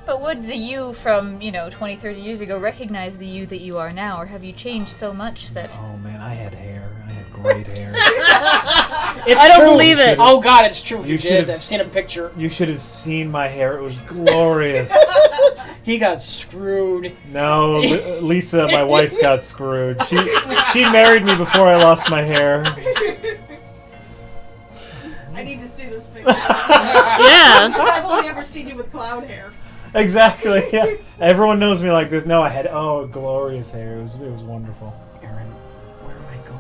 But would the you from, 20, 30 years ago recognize the you that you are now, or have you changed so much that... Oh man, I had hair. I had great hair. It's I don't true. believe it. Oh God, it's true. You You should did. have I've seen a picture. You should have seen my hair. It was glorious. He got screwed. No, Lisa, my wife, got screwed. She married me before I lost my hair. I need to see this picture. Yeah. Because I've only ever seen you with cloud hair. Exactly. Yeah. Everyone knows me like this. No, I had glorious hair. It was wonderful. Aaron, where am I going?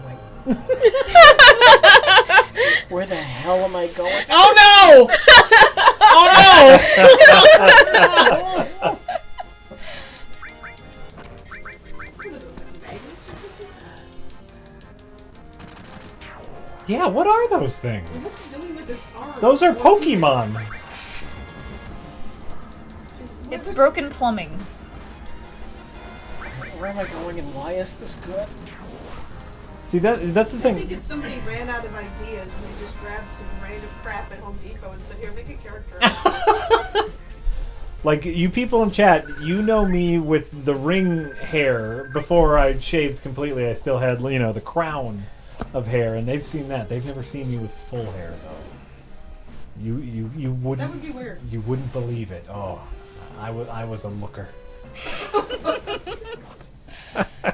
Where the hell am I going? Oh no! Oh no! What are those, like, magnets? Yeah, what are those things? What's it doing with its arms? Those are What Pokemon. It's broken plumbing. Where am I going and why is this good? See, that's the I thing. think it's somebody ran out of ideas and they just grabbed some random crap at Home Depot and said, "Here, make a character." out of this." Like, you people in chat, you know me with the ring hair. Before I shaved completely, I still had, the crown of hair, and they've seen that. They've never seen me with full hair, though. You That wouldn't... would be weird. You wouldn't believe it. Oh. I was a looker.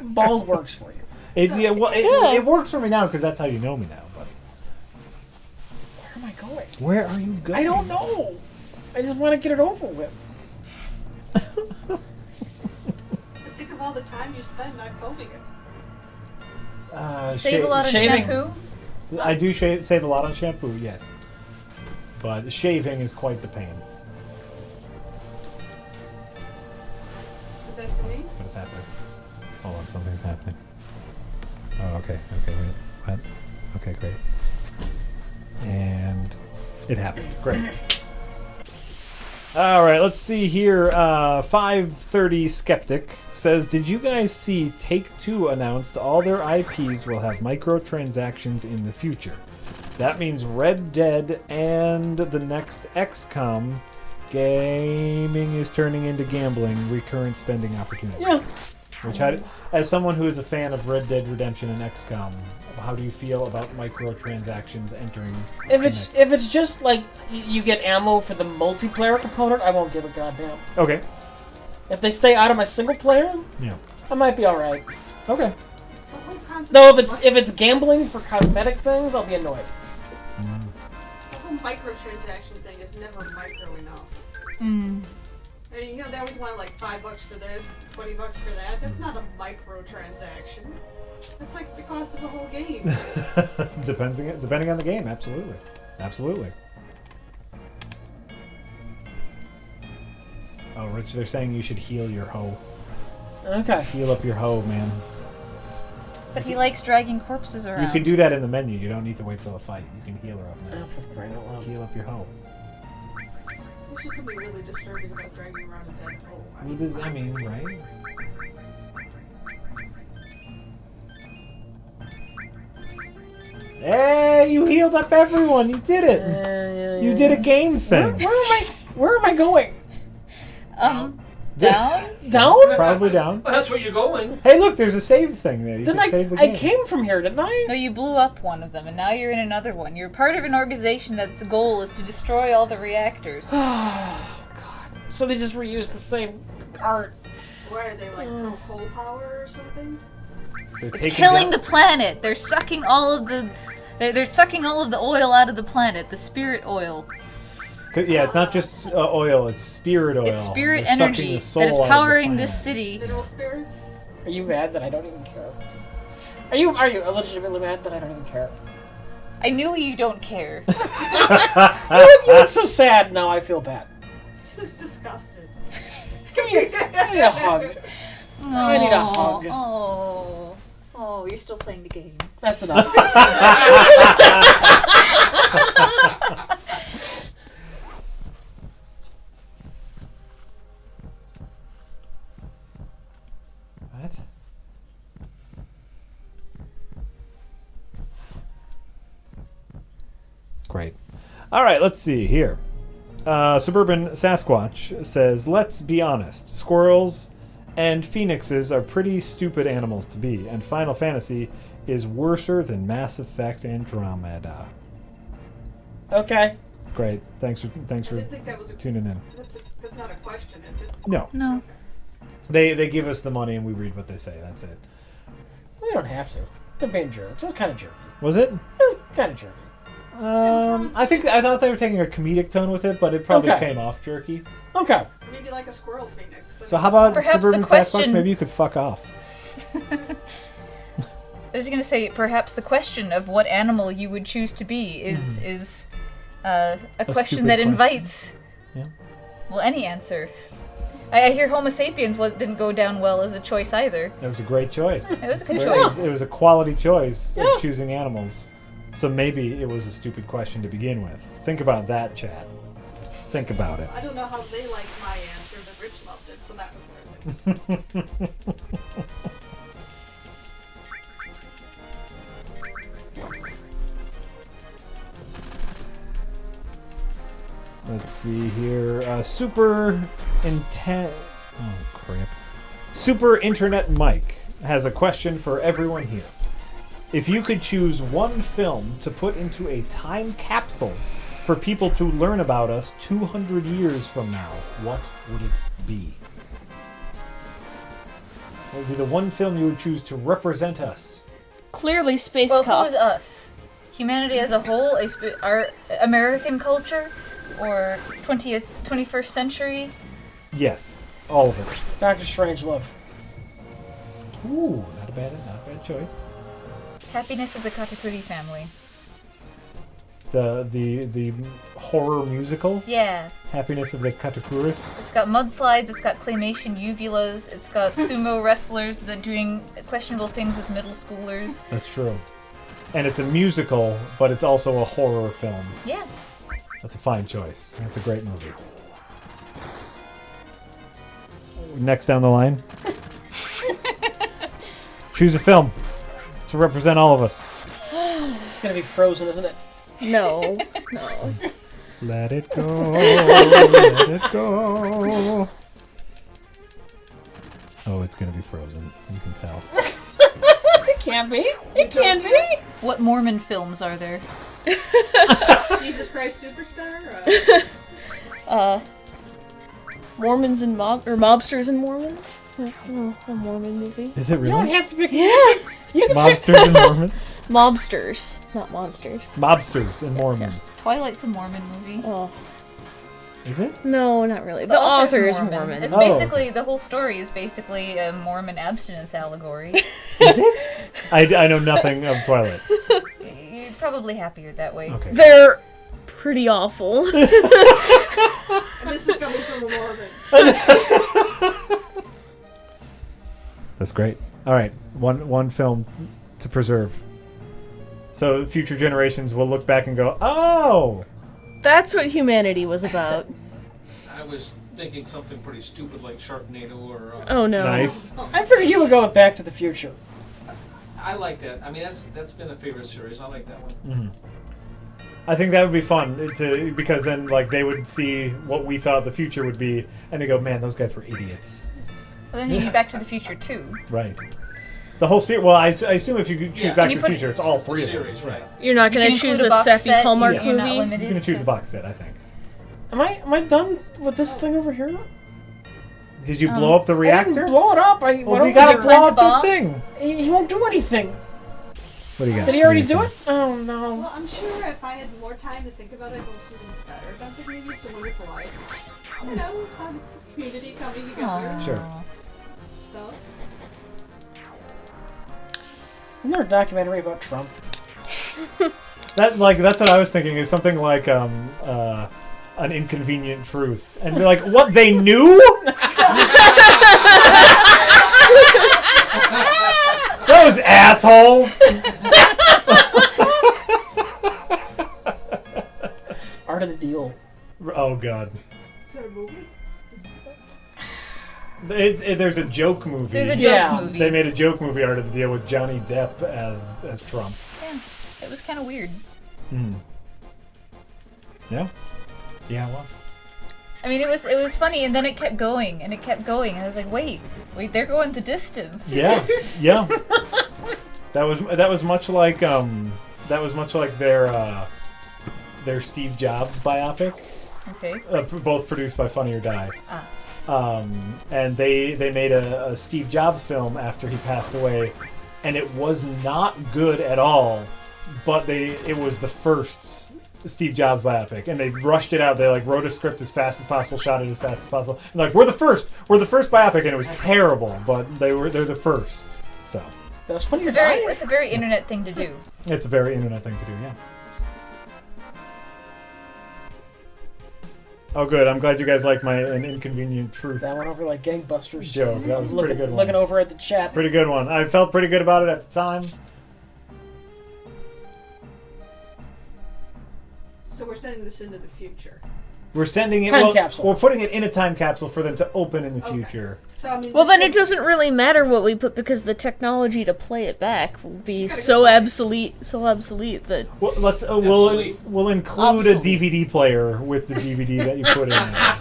Bald works for you. It works for me now because that's how you know me now. But Where am I going? where are you going? I don't know. I just want to get it over with. Think of all the time you spend not combing it. Save a lot on shaving. shampoo. I do save a lot on shampoo, yes. But shaving is quite the pain. Is that for me? What is happening? Hold on, something's happening. Oh, okay. Okay, wait. What? Okay, great. And it happened. Great. All right, let's see here. 530 Skeptic says, did you guys see Take-Two announced all their IPs will have microtransactions in the future? That means Red Dead and the next XCOM gaming is turning into gambling, recurrent spending opportunities. Yes. Which, as someone who is a fan of Red Dead Redemption and XCOM, how do you feel about microtransactions entering? If it's just like you get ammo for the multiplayer component, I won't give a goddamn. Okay. If they stay out of my single player, Yeah. I might be all right. Okay. But what concept Though of if it's gambling for cosmetic things, I'll be annoyed. the whole microtransaction thing is never micro enough. Mm. I mean, they always want like $5 for this, $20 for that. That's not a microtransaction. That's like the cost of the whole game. Depending on the game, absolutely. Absolutely. Oh, Rich, they're saying you should heal your hoe. Okay. Heal up your hoe, man. But he likes dragging corpses around. You can do that in the menu. You don't need to wait till a fight. You can heal her up now. Oh, for crying out loud. Heal up your hoe. There's just something really disturbing about dragging around a dead pole. I mean, right? Hey, you healed up everyone. You did it. You did a game thing. Where am I going? Down? Down? Probably down. Well, that's where you're going. Hey, look, there's a save thing there. You Then can save the I game. came from here, didn't I? No, you blew up one of them, and now you're in another one. You're part of an organization that's goal is to destroy all the reactors. Oh, God. So they just reused the same art. Why are they like pro coal power or something? They're It's taking killing down- the planet. They're sucking all of the. They're sucking all of the oil out of the planet, the spirit oil. Yeah, it's not just oil; it's spirit oil. It's spirit They're sucking energy the soul that is out of the powering this planet. city. Mineral spirits? Are you mad that I don't even care? Are you legitimately mad that I don't even care? I knew you don't care. You look so sad. Now I feel bad. She looks disgusted. Give me a hug. I need a hug. Oh, you're still playing the game. That's enough. What? Great. All right, let's see here. Suburban Sasquatch says, let's be honest, squirrels and phoenixes are pretty stupid animals to be, and Final Fantasy is worser than Mass Effect Andromeda. Okay. Great. Thanks for I didn't think that was a... tuning in. That's not a question, is it? No. No. They give us the money and we read what they say. That's it. We don't have to. They're being jerks. It's kind of jerky. Was it? It's kind of jerky. I thought they were taking a comedic tone with it, but it probably Okay. came off jerky. Okay. Maybe like a squirrel phoenix. So how about Perhaps Suburban the question- Sasquatch? Maybe you could fuck off. I was gonna say perhaps the question of what animal you would choose to be is a question stupid that question. invites Yeah. well any answer. I hear Homo sapiens didn't go down well as a choice either. It was a great choice. It was a good It choice. was a quality choice Yeah. of choosing animals. So maybe it was a stupid question to begin with. Think about that, chat. Think about it. I don't know how they liked my answer, but Rich loved it, so that was worth it. Let's see here. Super Internet Mike has a question for everyone here. If you could choose one film to put into a time capsule for people to learn about us 200 years from now, what would it be? What would be the one film you would choose to represent us? Clearly, Space Well, Cop. who's us? Humanity as a whole? Our American culture? Or 21st century? Yes, all of it. Dr. Strangelove. Ooh, not a bad choice. Happiness of the Katakuri family. The horror musical, Yeah. Happiness of the Katakuris. It's got mudslides, it's got claymation uvulas, it's got sumo wrestlers that doing questionable things with middle schoolers. That's true. And it's a musical, but it's also a horror film. Yeah. That's a fine choice. That's a great movie. Next down the line. Choose a film to represent all of us. It's gonna be Frozen, isn't it? No. Let it go. Let it go. Oh, it's gonna be Frozen. You can tell. It can't be. It can't be. What Mormon films are there? Jesus Christ Superstar? Mormons and mobsters and Mormons. That's a Mormon movie. Is it You don't really? have to pick. Yeah. You can pick. Mobsters and Mormons? Mobsters, not monsters. Mobsters and Mormons. Twilight's a Mormon movie. Oh Is it? no, not really. The author is Mormon. It's Oh. basically, the whole story is basically a Mormon abstinence allegory. Is it? I know nothing of Twilight. You're probably happier that way. Okay. They're pretty awful. And this is coming from a Mormon. That's great. All right, one film to preserve. So future generations will look back and go, "Oh, That's what humanity was about. I was thinking something pretty stupid like Sharknado or. Oh no. nice." I figured you would go with Back to the Future. I like that. I mean, that's been a favorite series. I like that one. Mm-hmm. I think that would be fun because then like they would see what we thought the future would be, and they go, "Man, those guys were idiots." Well, then you need Back to the Future 2. Right. The whole series. Well, I assume if you could choose Yeah. Back And to you the put Future, it's all The three of them. series, right? You're not You gonna can choose include a box Seppi set, Hallmark you're not movie? limited You're gonna choose to- the box set, I think. Am I done with this thing over here? Did you blow up the I reactor? didn't blow it up. Well, we don't gotta you- blow up plant a bomb? the thing. He won't do anything. What do you got? Did he What already you do think? it? Oh no. Well, I'm sure if I had more time to think about it, I would something better about the movie. It's a Wonderful Life. You know, community coming together, Sure. stuff. Isn't there a documentary about Trump? That's what I was thinking is something like an inconvenient truth, and be like, what they knew? Those assholes! Art of the Deal. Oh god, Is that a movie? there's a joke movie. There's a joke Yeah. movie. They made a joke movie, Art of the Deal, with Johnny Depp as Trump. Yeah, it was kind of weird. Mm. Yeah, yeah, it was. I mean, it was funny, and then it kept going, and it kept going. And I was like, wait, they're going the distance. Yeah, yeah. That was much like their Steve Jobs biopic, Okay. both produced by Funny or Die. Ah. And they made a Steve Jobs film after he passed away, and it was not good at all. But it was the first Steve Jobs biopic, and they rushed it out. They wrote a script as fast as possible, shot it as fast as possible. And we're the first biopic, and it was terrible, but they're the first. So That's funny. It's a very internet thing to do. it's a very internet thing to do, yeah. Oh, good. I'm glad you guys liked an inconvenient truth That went over like gangbusters. joke. That was a pretty good one. Looking over at the chat. Pretty good one. I felt pretty good about it at the time. So we're sending this into the future. We're sending it. Time capsule. We're putting it in a time capsule for them to open in the Okay. future. So I mean, Well, then this it doesn't really matter what we put because the technology to play it back will be You gotta so go back. obsolete that Well, let's Absolutely. we'll include a Obsolete. DVD player with the DVD that you put in there.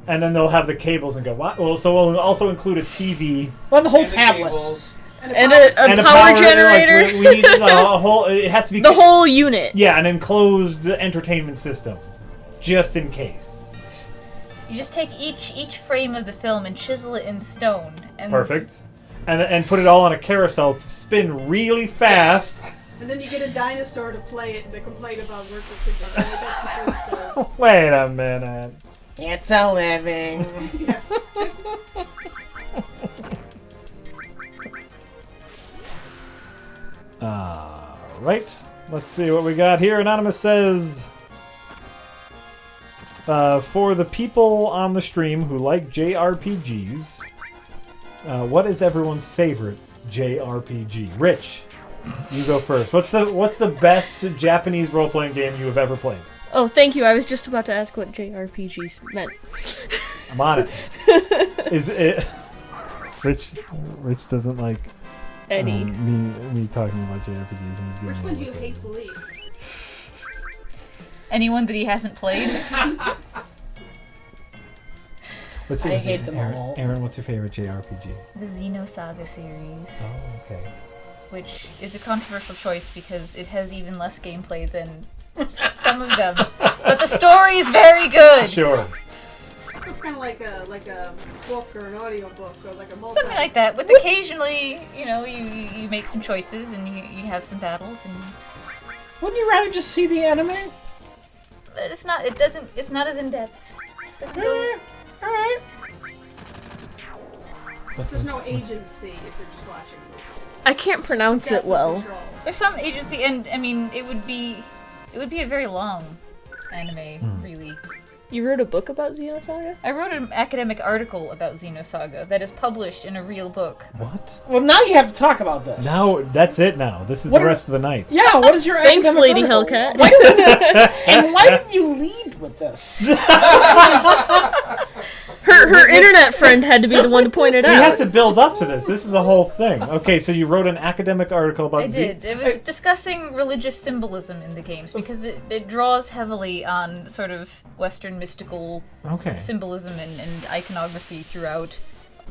And then they'll have the cables and go, what? Well, so we'll also include a TV. Well, the whole And the tablet. cables. And a power generator. Like, we need the whole. It has to be The whole unit. Yeah, an enclosed entertainment system, just in case. You just take each frame of the film and chisel it in stone. And Perfect. And put it all on a carousel to spin really fast. And then you get a dinosaur to play it and they complain about work with the That's the first starts. Wait a minute. It's a living. Yeah. Right. Let's see what we got here. Anonymous says, for the people on the stream who like JRPGs, what is everyone's favorite JRPG? Rich, you go first. What's the best Japanese role-playing game you have ever played? Oh, thank you. I was just about to ask what JRPGs meant. I'm on it. Is it? Rich doesn't like Any. me talking about JRPGs. And he's giving Which me one a do you look hate at the me. least? anyone that he hasn't played. I hate them Aaron, all. Aaron, what's your favorite JRPG? The Xenosaga series, Oh, okay. which is a controversial choice because it has even less gameplay than some of them. But the story is very good. Sure. So it's kind of like a book or an audio book or like a multi. Something like that. With occasionally, you make some choices and you have some battles and Wouldn't you rather just see the anime? it's not as in depth. Doesn't go. Alright. There's no agency if you're just watching. I can't pronounce She's got it some well. control. There's some agency, and I mean, it would be a very long anime, really. You wrote a book about Xenosaga? I wrote an academic article about Xenosaga that is published in a real book. What? Well, now you have to talk about this. Now, that's it now. This is What the are- rest of the night. Yeah, what is your Thanks, academic Lady article? Hellcat. Why didn't and why didn't you lead with this? Her internet friend had to be the one to point it We out. had to build up to this. This is a whole thing. Okay, so you wrote an academic article about I did. It was discussing religious symbolism in the games because it draws heavily on sort of Western mystical Okay. symbolism and iconography throughout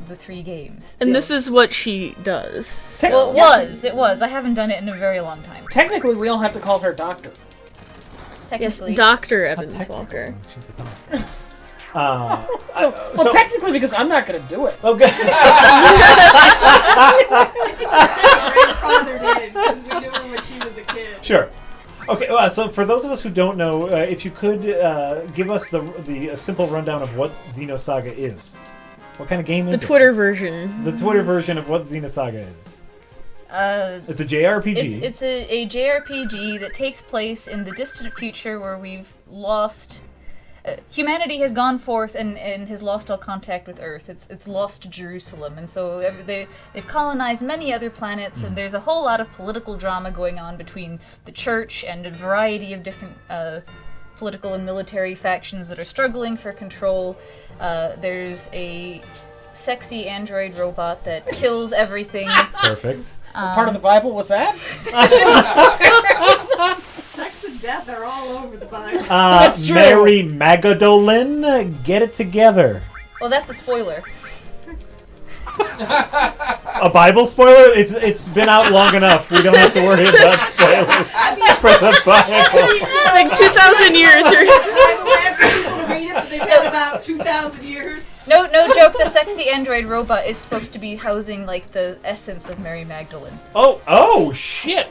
the three games. And this is what she does. Well, it was. I haven't done it in a very long time. Technically, we all have to call her doctor. Yes, Technically, Dr. Not Evans technically. Walker. She's a doctor. Well, So- technically, because I'm not going to do it. Okay. Grandfather did because we knew her when she was a kid. Sure. Okay, so for those of us who don't know, if you could give us the simple rundown of what Xenosaga is. What kind of game The is Twitter version. it? The Twitter version of what Xenosaga is. It's a JRPG. it's a JRPG that takes place in the distant future where we've lost. Humanity has gone forth and has lost all contact with Earth. It's lost Jerusalem, and so they've colonized many other planets, and there's a whole lot of political drama going on between the church and a variety of different political and military factions that are struggling for control. There's a sexy android robot that kills everything. Perfect. What part of the Bible was that? Sex and death are all over the Bible. That's true. Mary Magdalene, get it together. Well, that's a spoiler. A Bible spoiler? It's been out long enough. We don't have to worry about spoilers for the Bible. Like 2,000 years. I'm glad for people to read it, but they've had about 2,000 years. No joke. The sexy android robot is supposed to be housing like the essence of Mary Magdalene. Oh shit!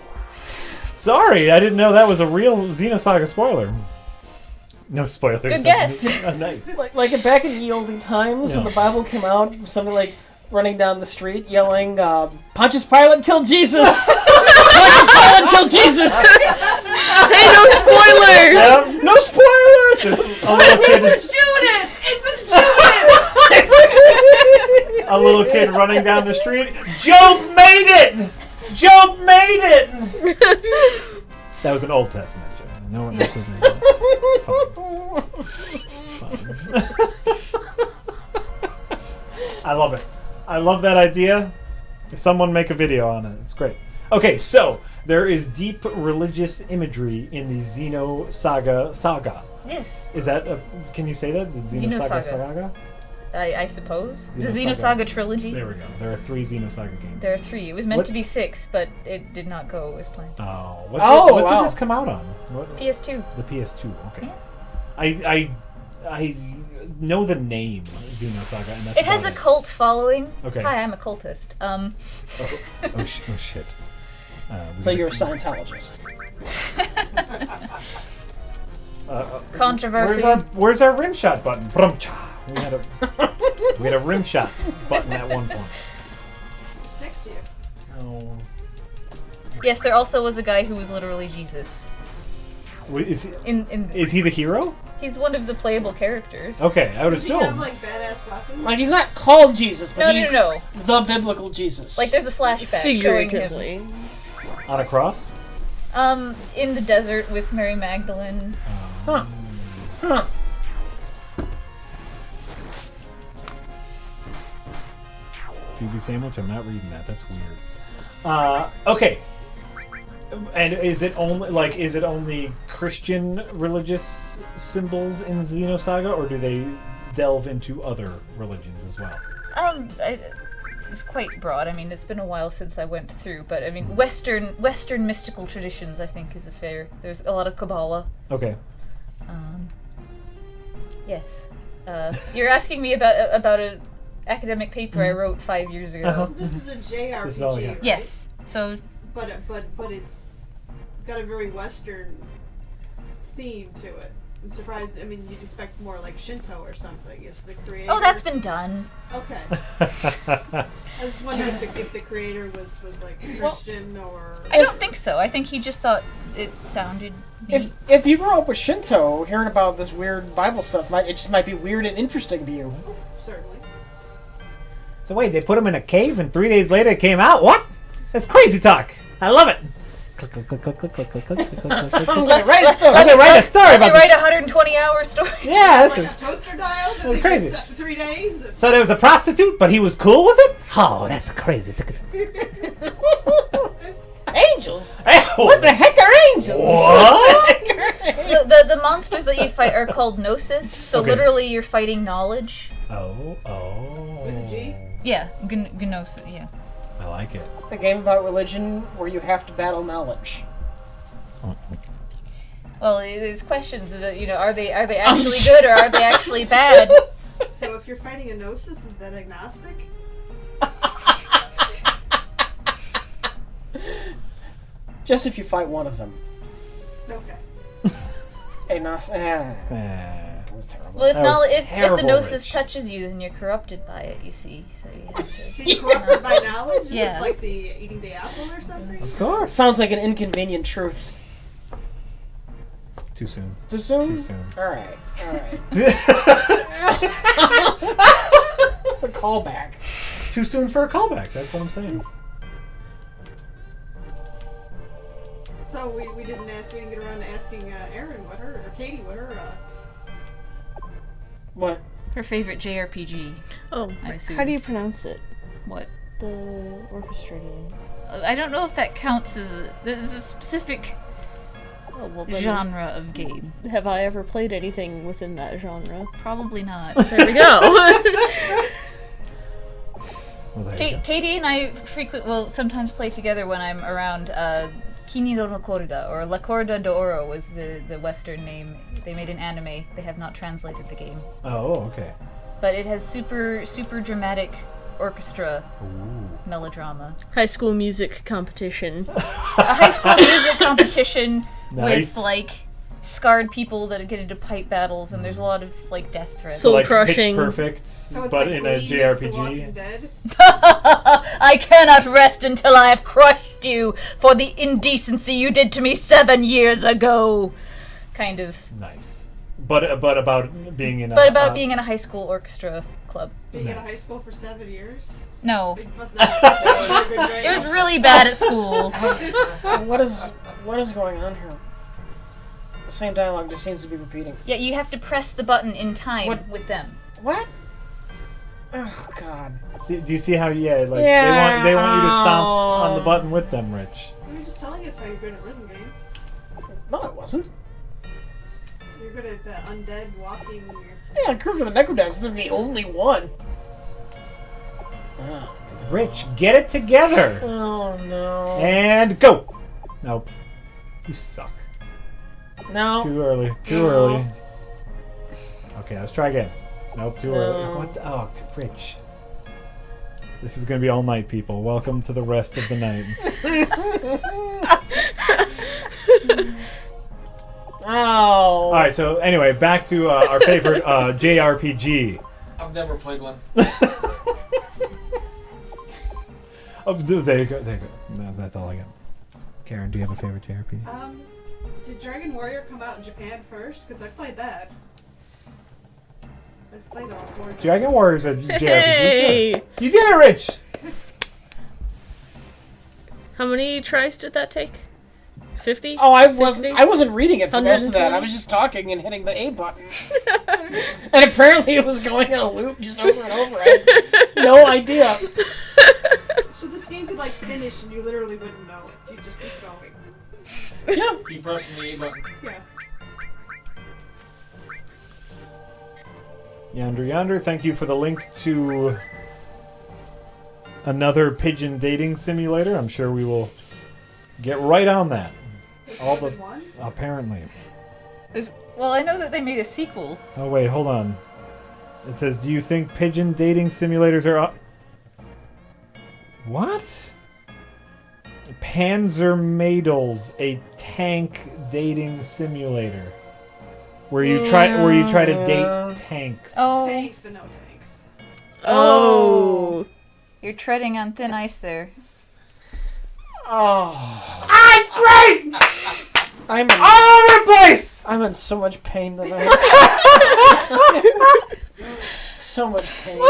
Sorry, I didn't know that was a real Xenosaga spoiler. No spoilers. Good guess. Oh, nice. Like back in ye olde times Yeah. when the Bible came out, somebody like running down the street yelling, Pontius Pilate killed Jesus! Pontius Pilate killed Jesus! Hey, no spoilers! No spoilers! A little It kid, was Judas! It was Judas! a little kid running down the street. Job made it! Job made it! That was an Old Testament joke. No one else doesn't know. It's fine. I love it. I love that idea. Someone make a video on it. It's great. Okay, so there is deep religious imagery in the Xenosaga saga. Yes. Is that can you say that? The Xenosaga Xenosaga. saga? I suppose. The Xenosaga. Xenosaga trilogy. There we go. There are 3 Xenosaga games. There are 3. It was meant What- to be 6, but it did not go as planned. Oh, Oh, what wow. did this come out on? What, PS2. the PS2. Okay. Yeah. I know the name Xenosaga, and that's It has a about cult following. Okay. Hi, I'm a cultist. Oh shit. We So gotta- you're a Scientologist. Controversy. Where's our rim shot button? Brum-cha. We had a rim shot button at one point. It's next to you. Oh. Yes, there also was a guy who was literally Jesus. Wait, is In he the hero? he's one of the playable characters. Okay, I would Does he have assume. like badass weapons? Like, he's not called Jesus, but No, he's no. the biblical Jesus. Like there's a flashback showing him Figuratively. On a cross? in the desert with Mary Magdalene. Huh. Huh. Doobie sandwich? I'm not reading that. That's weird. Okay. And is it only Christian religious symbols in Xenosaga, or do they delve into other religions as well? It's quite broad. I mean, it's been a while since I went through, but I mean, Western mystical traditions, I think, is a fair. There's a lot of Kabbalah. Okay. Yes. You're asking me about an academic paper I wrote 5 years ago. Uh-huh. So this is a JRPG, This is all I got. right? Yes. So But it's got a very Western theme to it. I'm surprised. I mean, you'd expect more like Shinto or something. Is the creator? oh, that's been done. Okay. I was wondering if the creator was like Christian or. I don't think so. I think he just thought it sounded neat. if you grew up with Shinto, hearing about this weird Bible stuff might be weird and interesting to you. Certainly. So wait, they put him in a cave, and 3 days later it came out? What? That's crazy talk. I love it. Click, click, click, click, click, click, click, click, click, click, click. Write a story. I'm gonna write a story Let about me this. write a 120-hour story. Yeah, Like a that's toaster dial that That's they crazy. just set for 3 days. so there was a prostitute, but he was cool with it? Oh, that's crazy. Angels? What the heck are angels? What? The monsters that you fight are called gnosis. So Okay. literally, you're fighting knowledge. Oh. With a G? Yeah, gnosis. Yeah. I like it. A game about religion where you have to battle knowledge. Well, there's questions of are they actually good or are they actually bad? So if you're fighting a gnosis, is that agnostic? Just if you fight one of them. Okay. Hey, Nas. That Ah. was terrible. Well, if That was knowledge, if the terrible, gnosis Rich. touches you, then you're corrupted by it. You see, so you have So to. you're corrupted by knowledge? Is Yeah. this like the eating the apple or something? Of course. Sounds like an inconvenient truth. Too soon. Too soon? Too soon. Alright, alright. It's a callback. Too soon for a callback. That's what I'm saying. So we didn't get around to asking Erin or Katie what her What? Her favorite JRPG. Oh, I assume. how do you pronounce it? What? The orchestra game. I don't know if that counts as there's a specific Oh, well, then genre of game. have I ever played anything within that genre? Probably not. There we go. Well, there you go. Katie and I sometimes play together when I'm around. Kiniro no Corda, or La Corda d'Oro was the Western name. They made an anime. They have not translated the game. Oh, okay. But it has super dramatic orchestra Ooh. melodrama. High School Music competition. A high school music competition Nice. with like scarred people that get into pipe battles, and there's a lot of like death threats. Soul like crushing. Pitch Perfect, So it's but like in a Glee meets The Walking JRPG. Dead. I cannot rest until I have crushed you for the indecency you did to me 7 years ago. Kind of. Nice. But about being in a. But about being in a high school orchestra club. Being in a Nice. high school for 7 years. No. They must not have good It was grades. really bad at school. What is going on here? The same dialogue just seems to be repeating. Yeah, you have to press the button in time What? with them. What? Oh God. Do you see how? Yeah, like Yeah. they want you to stomp on the button with them, Rich. You were just telling us how you're good at rhythm games. No, it wasn't. You're good at the undead walking. Yeah, Curve of the Necrodance isn't the only one. Oh, Rich, get it together. oh no. And go. Nope. You suck. No. Too early. Too No. early. Okay, let's try again. Nope, too early. No. What the? Oh, Rich. This is going to be all night, people. Welcome to the rest of the night. Oh. All right, so anyway, back to our favorite JRPG. I've never played one. Oh, there you go. There you go. No, that's all I got. Karen, do you have a favorite JRPG? Did Dragon Warrior come out in Japan first? Because I played that. I've played all four. Dragon Warrior's a JRPG. Hey! Sure. You did it, Rich! How many tries did that take? 50? Oh, I 60? wasn't reading it for most of that. I 120? was just talking and hitting the A button. And apparently it was going in a loop just over and over. I had no idea. So this game could like finish and you literally wouldn't know it. You just keep going. Yeah. Keep pressing the A button. Yeah. Yonder, thank you for the link to another pigeon dating simulator. I'm sure we will get right on that. All the one. apparently. Well, I know that they made a sequel. Oh wait, hold on. It says, "Do you think pigeon dating simulators are up?" What? Panzermädels, a tank dating simulator, where you try to date tanks. Oh. Tanks, but no tanks. Oh. You're treading on thin ice there. Oh. It's great! I'm All over the place. I'm in so much pain tonight. So much pain.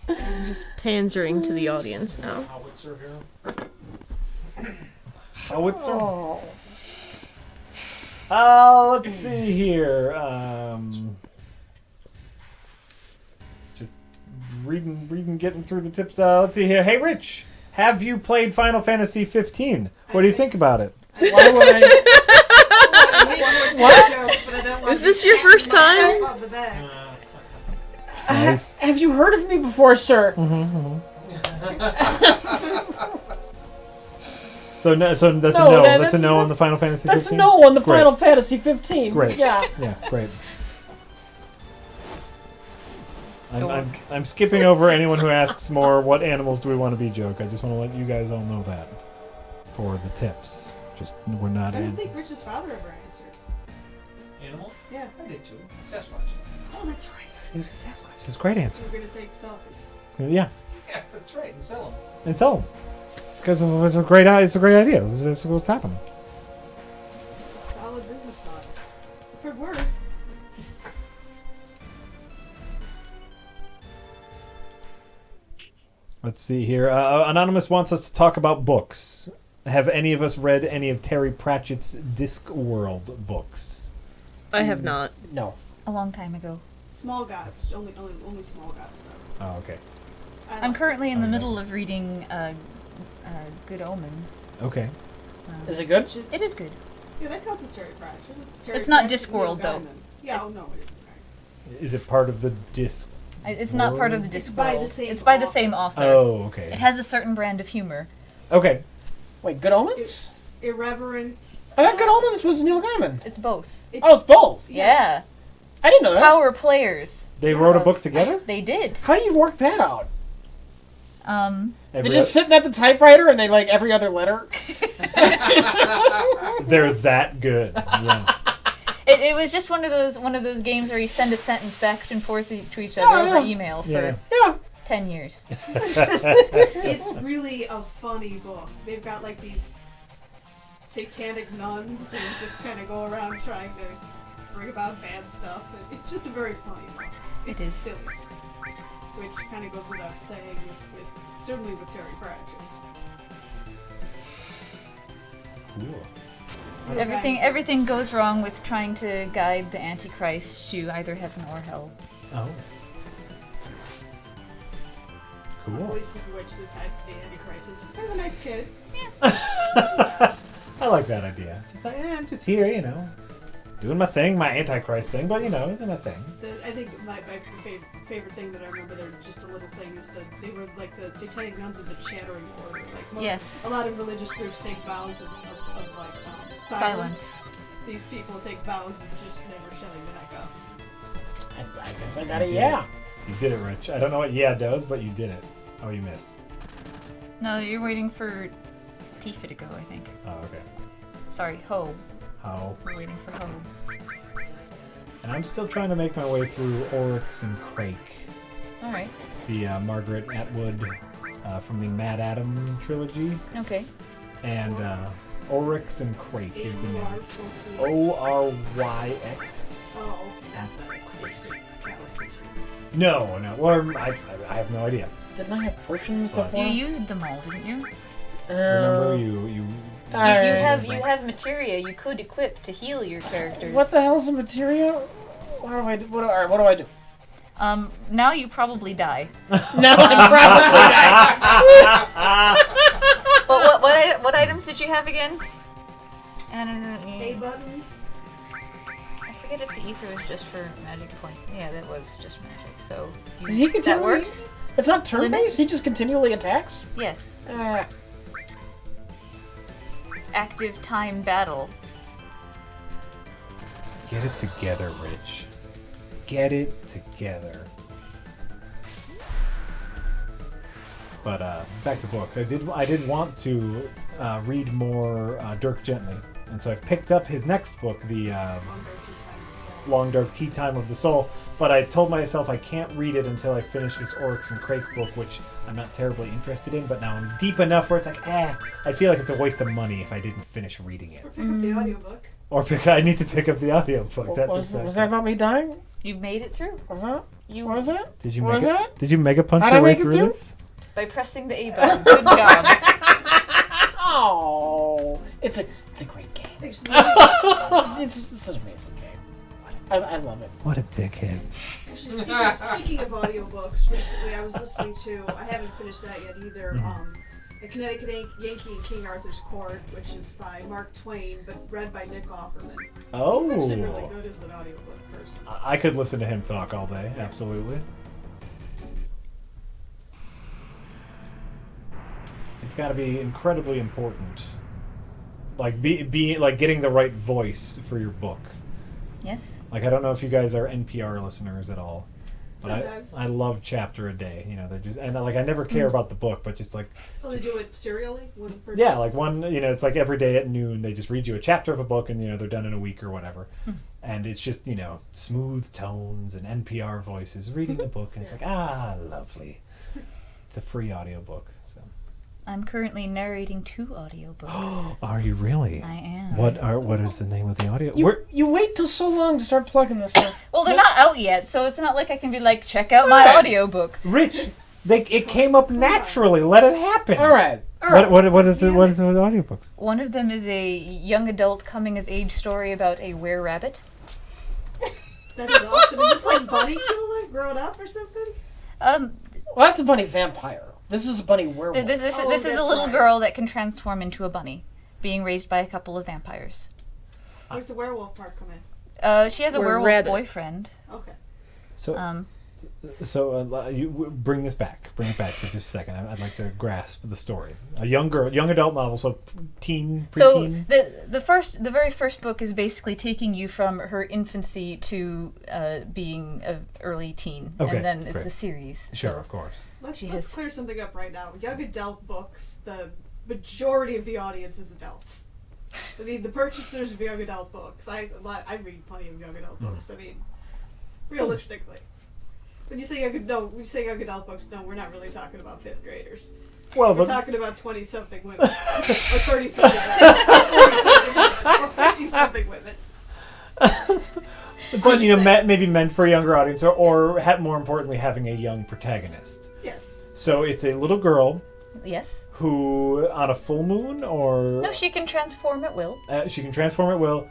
I'm just panzering to the audience now. Howitzer here. Howitzer. Oh. Let's see here. Just reading, getting through the tips. Let's see here. Hey, Rich, have you played Final Fantasy 15? What do you think about it? Why would I? I made one or two What? jokes, but I don't want Is to this your pat first myself time? on the back. Nice. Have you heard of me before, sir? So that's a No, no. that- That's a no on the that's- Final Fantasy 15. That's a no on the Great. Final Fantasy 15. Great. Yeah. Yeah, great. I'm skipping over anyone who asks more. What animals do we want to be? Joke. I just want to let you guys all know that for the tips. Just we're not I don't in. think Rich's father ever answered. Animal? Yeah. I did too. Sasquatch. Oh, that's right. It was a Sasquatch. It was a great answer. We're gonna take selfies. Yeah, Yeah, that's right. And sell them. and so it's because it's a great idea. It's what's happening. It's a solid business model. If it worse. Let's see here. Anonymous wants us to talk about books. Have any of us read any of Terry Pratchett's Discworld books? I have not. No. A long time ago. Small gods. Only small gods though. Oh, okay. I'm currently in the Okay. middle of reading Good Omens. Okay. Is it good? Which is, It is good. yeah, that counts as Terry Pratchett. Terry It's not Pratchett, Discworld, Neil though. Gaiman. Yeah, oh no, it isn't. Right. Is it part of the disc? It's not part of the It's Discworld. by the same It's by the author. same author. Oh, okay. It has a certain brand of humor. Okay. Wait, Good Omens? Irreverent. I thought Good Omens was Neil Gaiman. It's both. Oh, it's both. Yeah. I didn't know that. Power players. They wrote a book together? They did. How do you work that out? They're They're just sitting at the typewriter and they like every other letter. They're that good. Yeah. It was just one of those games where you send a sentence back and forth to each other Oh, over yeah. email for Yeah. Yeah. 10 years. It's really a funny book. They've got like these satanic nuns who just kind of go around trying to bring about bad stuff. It's just a very funny book. It's is. silly, which kind of goes without saying with certainly with Terry Pratchett. Cool. Those guys are- Everything goes wrong with trying to guide the Antichrist to either heaven or hell. Oh. Cool. Police of which they've had the Antichrist is kind of a nice kid. I like that idea. Just like, I'm just here, doing my thing, my Antichrist thing, but it's my thing. I think my favorite thing that I remember, they're just a little thing, is that they were like the satanic nuns of the Chattering Order. Like a lot of religious groups take vows of silence. These people take vows of just never shutting the heck up. I guess I got it, yeah. You did it, Rich. I don't know what yeah does, but you did it. Oh, you missed. No, you're waiting for Tifa to go, I think. Oh, okay. Sorry, Ho. How? We're waiting for Ho. And I'm still trying to make my way through Oryx and Crake. Alright. The Margaret Atwood from the Mad Adam trilogy. Okay. And Oryx and Crake is the name. Oryx. Oryx. Oh, not the Christian cattle species. No. Or I have no idea. Didn't I have potions What? before? You used them all, didn't you? Remember you You Alright. have materia you could equip to heal your characters. What the hell's a materia? What do I do? Alright, what do I do? Now you probably die. Now I probably But what items did you have again? A button. I forget if the ether was just for magic point. Yeah, that was just magic. So Is he that continually? works. It's not turn-based. He just continually attacks. Yes. Ah, Active time battle. Get it together, Rich. Get it together. But back to books. I did want to read more Dirk Gently, and so I've picked up his next book, the Long Dark Tea Time of the Soul. But I told myself I can't read it until I finish this Oryx and Crake book, which I'm not terribly interested in. But now I'm deep enough where it's like, I feel like it's a waste of money if I didn't finish reading it. Or pick up the audiobook. Or I need to pick up the audiobook. That's was that about me dying? You made it through. Was that? You What was that? Did you What was that? Did you mega punch How'd I your way make it through through? this? by pressing the A button. Good job. Oh, it's a great game. There's It's such an amazing game. I love it. What a dickhead. Actually, speaking of audiobooks, recently I was listening to, I haven't finished that yet either, A Connecticut Yankee in King Arthur's Court, which is by Mark Twain, but read by Nick Offerman. Oh. He's actually really good as an audiobook person. I could listen to him talk all day, absolutely. It's got to be incredibly important. Like like getting the right voice for your book. Yes. Like I don't know if you guys are NPR listeners at all. But Sometimes. I love Chapter a Day. You know, they just and like I never care about the book, but just like Oh, they do it serially? One per yeah, like one, it's like every day at noon they just read you a chapter of a book and they're done in a week or whatever. And it's just, smooth tones and NPR voices reading the book and it's like, lovely. It's a free audiobook, so. I'm currently narrating 2 audiobooks. Are you really? I am. What is the name of the audio? You wait till so long to start plugging this stuff. Well, they're not out yet, so it's not like I can be like, check out my audiobook. Rich, it came up naturally. Let it happen. All right. What is it? What is it with audiobooks? One of them is a young adult coming of age story about a were-rabbit. That'd be awesome. Is this like Bunny Killer grown up or something? Well, that's a bunny vampire. This is a bunny werewolf. This is a that's little right. girl that can transform into a bunny, being raised by a couple of vampires. Where's the werewolf part come in? She has a Were werewolf rabbit. boyfriend. Okay. So you bring this back. Bring it back for just a second. I'd like to grasp the story. A young adult novel, so teen, So preteen. the very first book is basically taking you from her infancy to being an early teen, Okay, and then it's great. a series. Sure, so- of course. Let's She has- clear something up right now. Young adult books, the majority of the audience is adults. I mean, the purchasers of young adult books. I read plenty of young adult books. I mean, realistically, when you say young adult books, no, we're not really talking about 5th graders. Well, We're talking about 20-something women, or 30-something women, or 40-something women, or 50-something women. but maybe meant for a younger audience, or more importantly, having a young protagonist. Yes. So it's a little girl Yes. who, on a full moon, or No, she can transform at will. she can transform at will.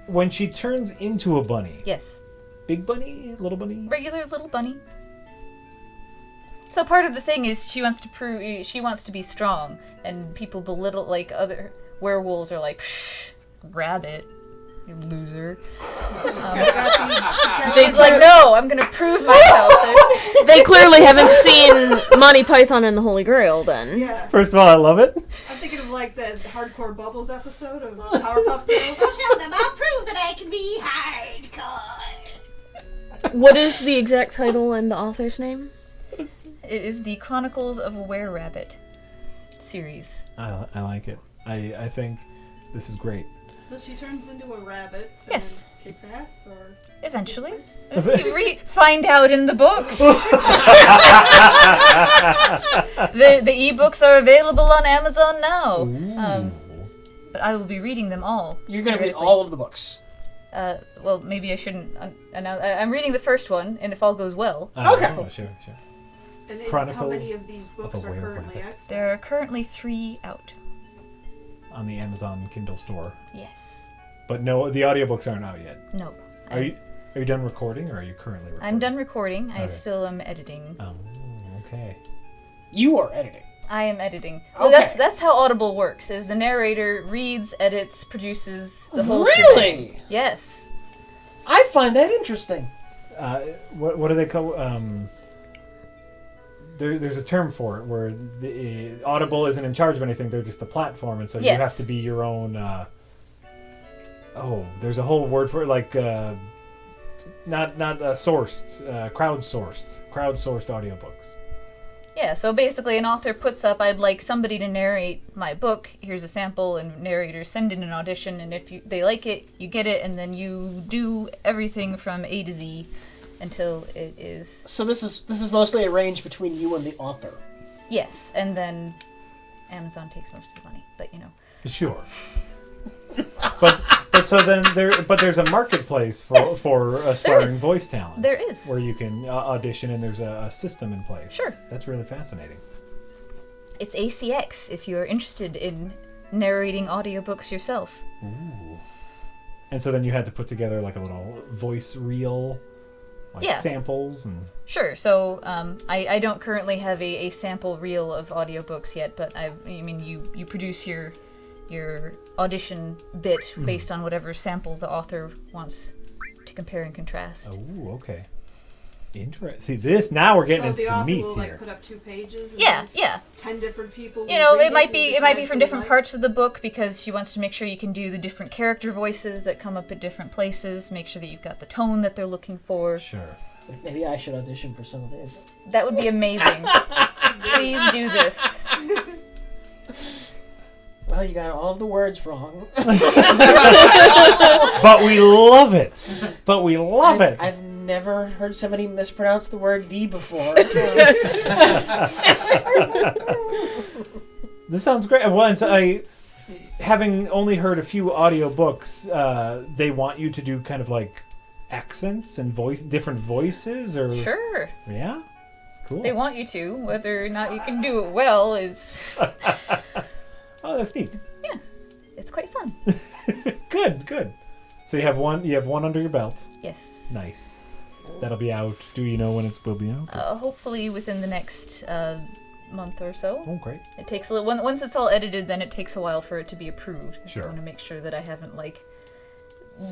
When she turns into a bunny, Yes. big bunny, little bunny. Regular little bunny. So part of the thing is she wants to be strong, and people belittle, like, other werewolves are like, psh, rabbit, you loser. She's like, no, I'm gonna prove myself. They clearly haven't seen Monty Python and the Holy Grail then. Yeah. First of all, I love it. I'm thinking of like the Hardcore Bubbles episode of Powerpuff Girls. I'll show them. I'll prove that I can be hardcore. What is the exact title and the author's name? It is the Chronicles of a Were-Rabbit series. I like it. I think this is great. So she turns into a rabbit. And Yes. Kicks ass, or Eventually. Find out in the books. The ebooks are available on Amazon now. But I will be reading them all. You're gonna read theoretically. all of the books. Well, maybe I shouldn't announce. I'm reading the first one, and if all goes well. Okay. Oh, sure. and Chronicles how many of these books of a are currently Were-Rabbit. out? There are currently 3 out. On the Amazon Kindle store. Yes. But no, the audiobooks aren't out yet. No. Are you done recording, or are you currently recording? I'm done recording. I Okay. still am editing. Oh, okay. You are editing. I am editing. Well, Okay. that's how Audible works. Is the narrator reads, edits, produces the whole Really? shebang. Yes. I find that interesting. What do they call? There's a term for it where the Audible isn't in charge of anything; they're just the platform, and so you Yes. have to be your own. There's a whole word for it, like not sourced, crowdsourced audiobooks. Yeah, so basically an author puts up, I'd like somebody to narrate my book, here's a sample, and narrators send in an audition, and if they like it, you get it, and then you do everything from A to Z until it is... So this is mostly arranged between you and the author. Yes, and then Amazon takes most of the money, but you know. Sure. but so then there's a marketplace for aspiring is. voice talent. There is. Where you can audition, and there's a system in place. Sure. That's really fascinating. It's ACX if you're interested in narrating audiobooks yourself. Ooh. And so then you had to put together like a little voice reel, like Yeah. samples and. Sure, so I don't currently have a sample reel of audiobooks yet, but you produce your audition bit based on whatever sample the author wants to compare and contrast. Oh, okay. Interesting. See this now we're getting so into the some author meat will here. like put up 2 pages. And Yeah, then yeah. 10 different people. You know, will read it might and be decide from who different likes. parts of the book because she wants to make sure you can do the different character voices that come up at different places, make sure that you've got the tone that they're looking for. Sure. Maybe I should audition for some of this. That would be amazing. Please do this. Well, you got all of the words wrong. But we love it. But we love it. I've never heard somebody mispronounce the word "d" before. This sounds great. Well, and so having only heard a few audiobooks, they want you to do kind of like accents and different voices, or Sure. yeah, cool. They want you to. Whether or not you can do it well is... Oh, that's neat. It's quite fun. Good. So you have one under your belt. Yes. Nice. That'll be out. Do you know when it will be out? Hopefully within the next month or so. Oh, great. It takes a little. Once it's all edited, then it takes a while for it to be approved. Sure. I want to make sure that I haven't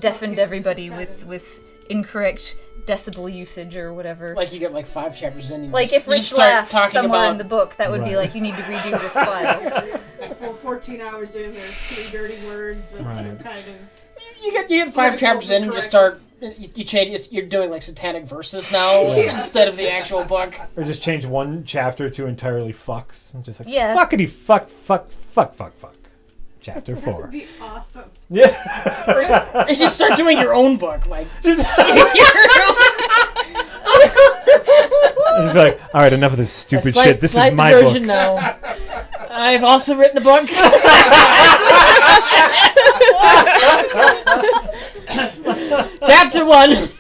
deafened everybody with incorrect decibel usage or whatever. Like you get 5 chapters in. Like if Rich laughed somewhere in the book, that would be like, you need to redo this file. Well, 14 hours in, there's 3 dirty words and some Right. kind of. You get 5 chapters in and you start. You change. You're doing satanic verses now instead of the actual book. Or just change one chapter to entirely fucks. And just like Yeah. fuckity fuck. Chapter That 4. would be awesome. Yeah. Or you just start doing your own book, like. Just be like, all right, enough of this stupid shit. This is my book. Now. I've also written a book. Chapter 1.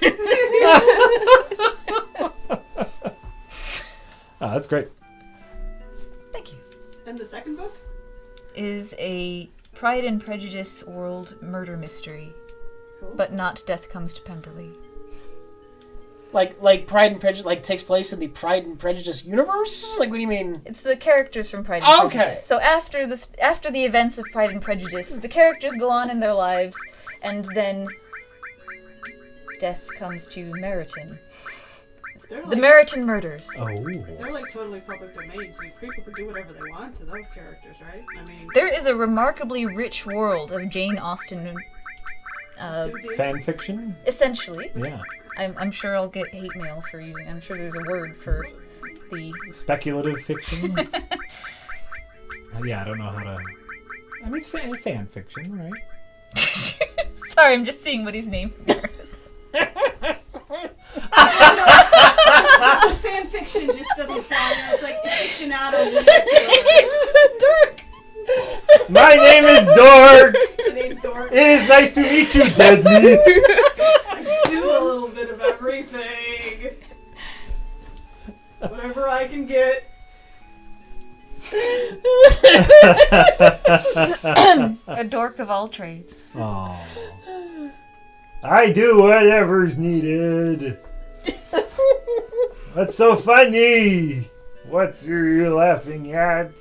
Oh, that's great. Thank you. And the second book? Is a Pride and Prejudice world murder mystery, Cool. but not Death Comes to Pemberley. Like Pride and Prejudice, like takes place in the Pride and Prejudice universe? Like, what do you mean? It's the characters from Pride and Okay. Prejudice. So after the events of Pride and Prejudice, the characters go on in their lives, and then death comes to Meriton. They're The like, Meriton murders. Oh. they're like totally public domain, so people can do whatever they want to those characters, right? I mean, There is a remarkably rich world of Jane Austen, enthusiasts. Fan fiction? essentially. Yeah. I'm sure I'll get hate mail for using. I'm sure there's a word for the. Speculative fiction? Yeah, I don't know how to... I mean, it's fan fiction, right? Sorry, I'm just seeing what he's named. Fan fiction just doesn't sound. It's like aficionado literature. Dirk! My name is Dork! The name's Dork. It is nice to meet you, dead meat! I do a little bit of everything. Whatever I can get. A dork of all trades. Oh. I do whatever's needed. What's so funny? What are you laughing at?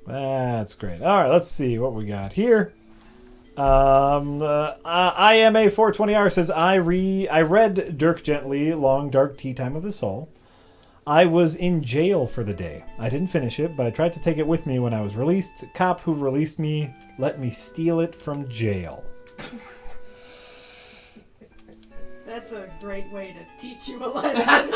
That's great. All right, let's see what we got here. IMA 420R says, I read Dirk Gently, Long Dark Tea Time of the Soul. I was in jail for the day. I didn't finish it, but I tried to take it with me when I was released. Cop who released me let me steal it from jail. That's a great way to teach you a lesson.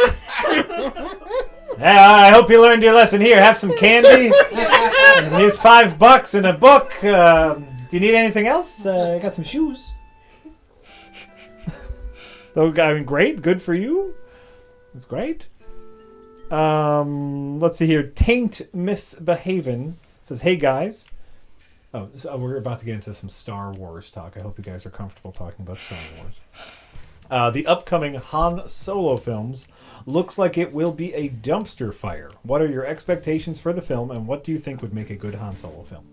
Yeah, I hope you learned your lesson. Here, have some candy. And here's $5 and a book. Do you need anything else? I got some shoes. So, I mean, great. Good for you. That's great. Let's see here. Taint Misbehavin' says, hey, guys. Oh, so we're about to get into some Star Wars talk. I hope you guys are comfortable talking about Star Wars. The upcoming Han Solo films looks like it will be a dumpster fire. What are your expectations for the film, and what do you think would make a good Han Solo film?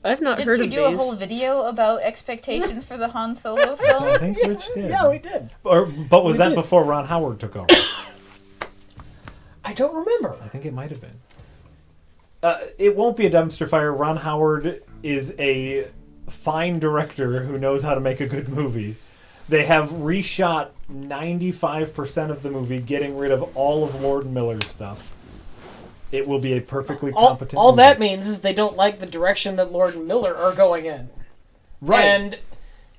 I've not Didn't heard we of do a these. whole video about expectations for the Han Solo film? I think Rich did. Yeah, we did. But was We that did. before Ron Howard took over? I don't remember. I think it might have been. It won't be a dumpster fire. Ron Howard is a fine director who knows how to make a good movie. They have reshot 95% of the movie, getting rid of all of Lord Miller's stuff. It will be a perfectly competent All movie. that means is they don't like the direction that Lord and Miller are going in. Right. And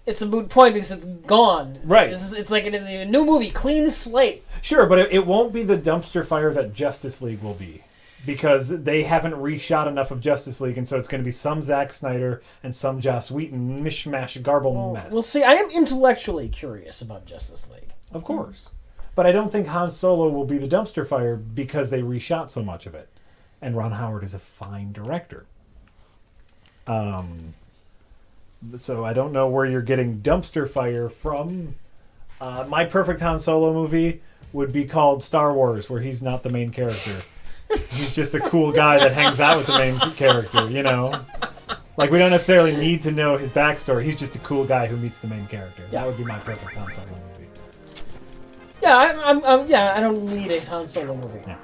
it's a moot point because it's gone. Right. It's like a new movie, clean slate. Sure, but it won't be the dumpster fire that Justice League will be. Because they haven't reshot enough of Justice League, and so it's going to be some Zack Snyder and some Joss Whedon mishmash garble mess. We'll see. I am intellectually curious about Justice League. Of course. But I don't think Han Solo will be the dumpster fire because they reshot so much of it. And Ron Howard is a fine director. So I don't know where you're getting dumpster fire from. My perfect Han Solo movie would be called Star Wars, where he's not the main character. He's just a cool guy that hangs out with the main character, you know? Like, we don't necessarily need to know his backstory. He's just a cool guy who meets the main character. Yeah. That would be my perfect Han Solo movie. Yeah, I don't need a Han Solo movie. Yeah.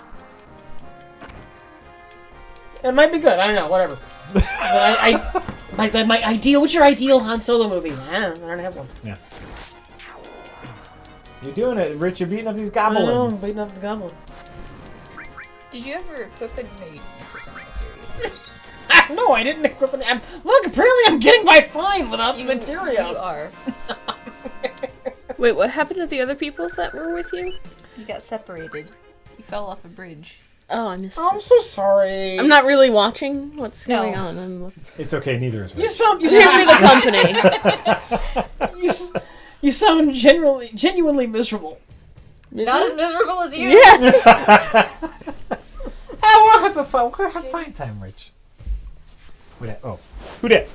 It might be good. I don't know. Whatever. But my ideal. What's your ideal Han Solo movie? I don't have one. Yeah. You're doing it, Rich. You're beating up these I know. I'm goblins. beating up the goblins. Did you ever equip it? No, you didn't equip any materials. No, I didn't equip it. Look, apparently I'm getting by fine without the You material. are. Wait, what happened to the other people that were with you? You got separated. You fell off a bridge. Oh, I missed Oh, I'm it. so sorry. I'm not really watching what's No. going on. I'm It's okay, neither is You Rich. sound. You here sound. for the company. You sound genuinely miserable. Not as miserable as you. Yeah. We'll have a fun. We'll have fine time, Rich. Who dat? Oh, who dat?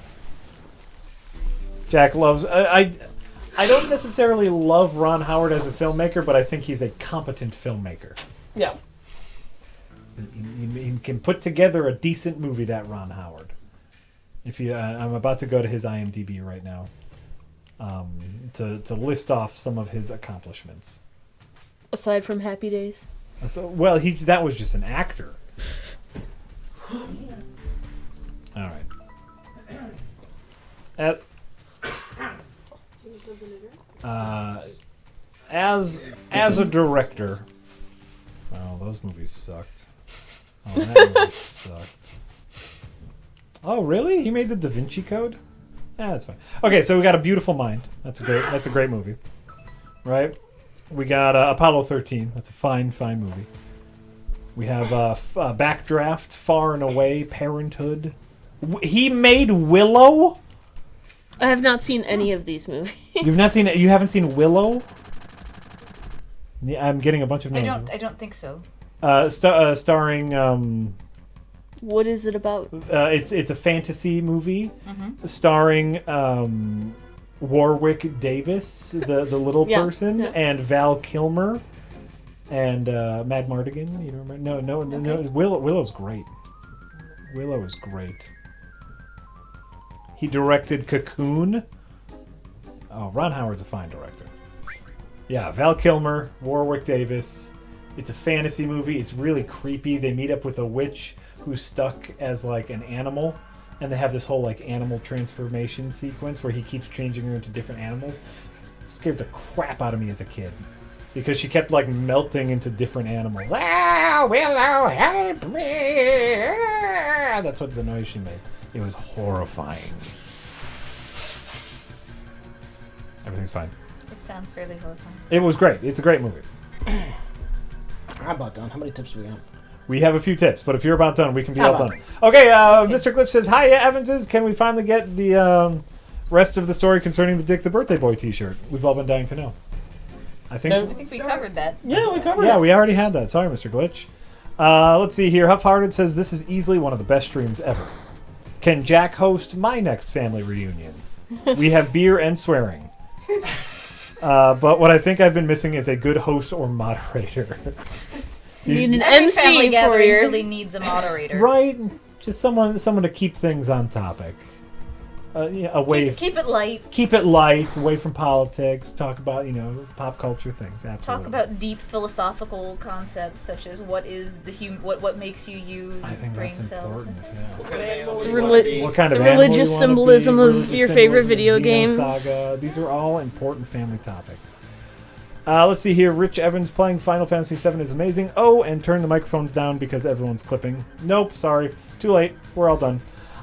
Jack loves. I don't necessarily love Ron Howard as a filmmaker, but I think he's a competent filmmaker. Yeah. He can put together a decent movie, that Ron Howard. If you, I'm about to go to his IMDb right now to list off some of his accomplishments. Aside from Happy Days. So, well, that was just an actor. All right. As a director, oh, those movies sucked. Oh, that movie sucked. Oh, really? He made the Da Vinci Code? Yeah, that's fine. Okay, so we got A Beautiful Mind. That's a great movie, right? We got Apollo 13. That's a fine movie. We have Backdraft, Far and Away, Parenthood. He made Willow. I have not seen any of these movies. You've not seen it? You haven't seen Willow? Yeah, I'm getting a bunch of names. I don't think so. Starring. What is it about? It's a fantasy movie starring Warwick Davis, the little person, and Val Kilmer, and Mad Mardigan. You don't remember? No. Willow's great. Willow is great. He directed Cocoon. Oh, Ron Howard's a fine director. Yeah, Val Kilmer, Warwick Davis. It's a fantasy movie. It's really creepy. They meet up with a witch who's stuck as like an animal, and they have this whole like animal transformation sequence where he keeps changing her into different animals. It scared the crap out of me as a kid because she kept like melting into different animals. Ah, Willow, help me! Ah! That's what the noise she made. It was horrifying. Everything's fine. It sounds fairly horrifying. It was great. It's a great movie. How about done? How many tips do we have? We have a few tips, but if you're about done, we can be How all about done. Okay, Mr. Glitch says, "Hi, Evanses. Can we finally get the rest of the story concerning the Dick the Birthday Boy T-shirt? We've all been dying to know." I think. I think we covered that. Yeah, we covered it. Yeah, we already had that. Sorry, Mr. Glitch. Let's see here. Huff-Hearted says, "This is easily one of the best streams ever. Can Jack host my next family reunion? We have beer and swearing. But what I think I've been missing is a good host or moderator." You need an Every MC family for gathering your... really needs a moderator. Right? Just someone to keep things on topic. Away. Keep it light. Keep it light, away from politics. Talk about pop culture things. Absolutely. Talk about deep philosophical concepts such as what is what makes you you. I think brain that's cells. important. Yeah. What kind of animal The you wanna be? What kind of The animal religious you wanna symbolism be, of religious your favorite symbolism of video games. Xenosaga. These are all important family topics. Let's see here. Rich Evans playing Final Fantasy VII is amazing. Oh, and turn the microphones down because everyone's clipping. Nope, sorry. Too late. We're all done.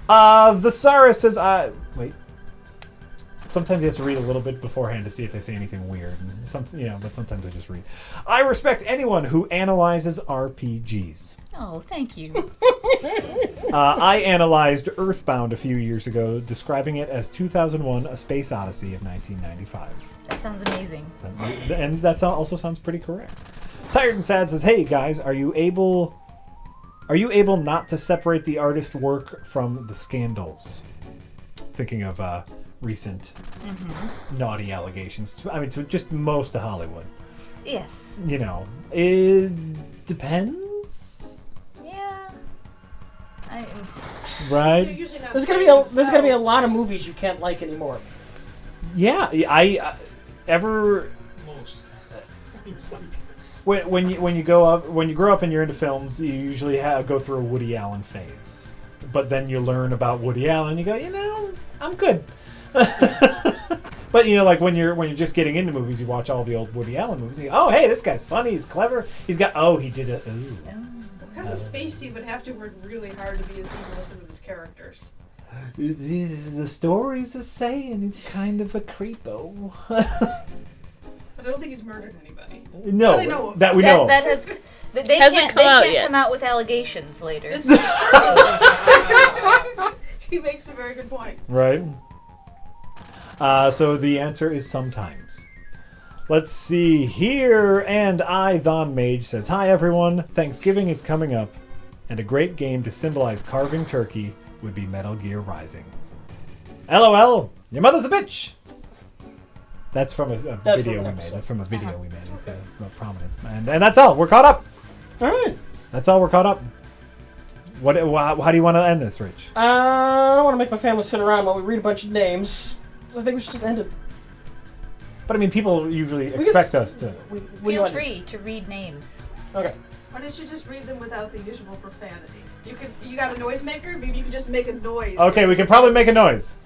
The Sara says, wait. Sometimes you have to read a little bit beforehand to see if they say anything weird. But sometimes I just read. "I respect anyone who analyzes RPGs. Oh, thank you. I analyzed Earthbound a few years ago, describing it as 2001: A Space Odyssey of 1995. That sounds amazing. And that also sounds pretty correct. Tired and Sad says, "Hey guys, are you able not to separate the artist work from the scandals?" Thinking of recent naughty allegations. To just most of Hollywood. Yes. It depends. Yeah. Right? Usually not There's playing gonna be a themselves. lot of movies you can't like anymore. Yeah, Most. Seems like. when you grow up and you're into films, you usually go through a Woody Allen phase. But then you learn about Woody Allen, you go, I'm good. But like when you're just getting into movies, you watch all the old Woody Allen movies. You go, oh, hey, this guy's funny, he's clever. He did a. Ooh. What kind of space he would have to work really hard to be as evil as some of his characters? The stories are saying he's kind of a creepo. But I don't think he's murdered anybody. No, Well, they know- that we know. That has. They Hasn't can't come out with allegations later. This is She makes a very good point. Right. So the answer is sometimes. Let's see here. And Thon Mage says, "Hi everyone. Thanksgiving is coming up, and a great game to symbolize carving turkey would be Metal Gear Rising. LOL. Your mother's a bitch." That's from a That's video from we an made. episode. That's from a video we made. It's prominent. And that's all. We're caught up. All right. That's all we're caught up. How do you want to end this, Rich? I don't want to make my family sit around while we read a bunch of names. I think we should just end it. But I mean, people usually We expect can us to. What do you Feel want? free to read names. Okay. Why don't you just read them without the usual profanity? You got a noisemaker? Maybe you can just make a noise. Okay, we can probably make a noise.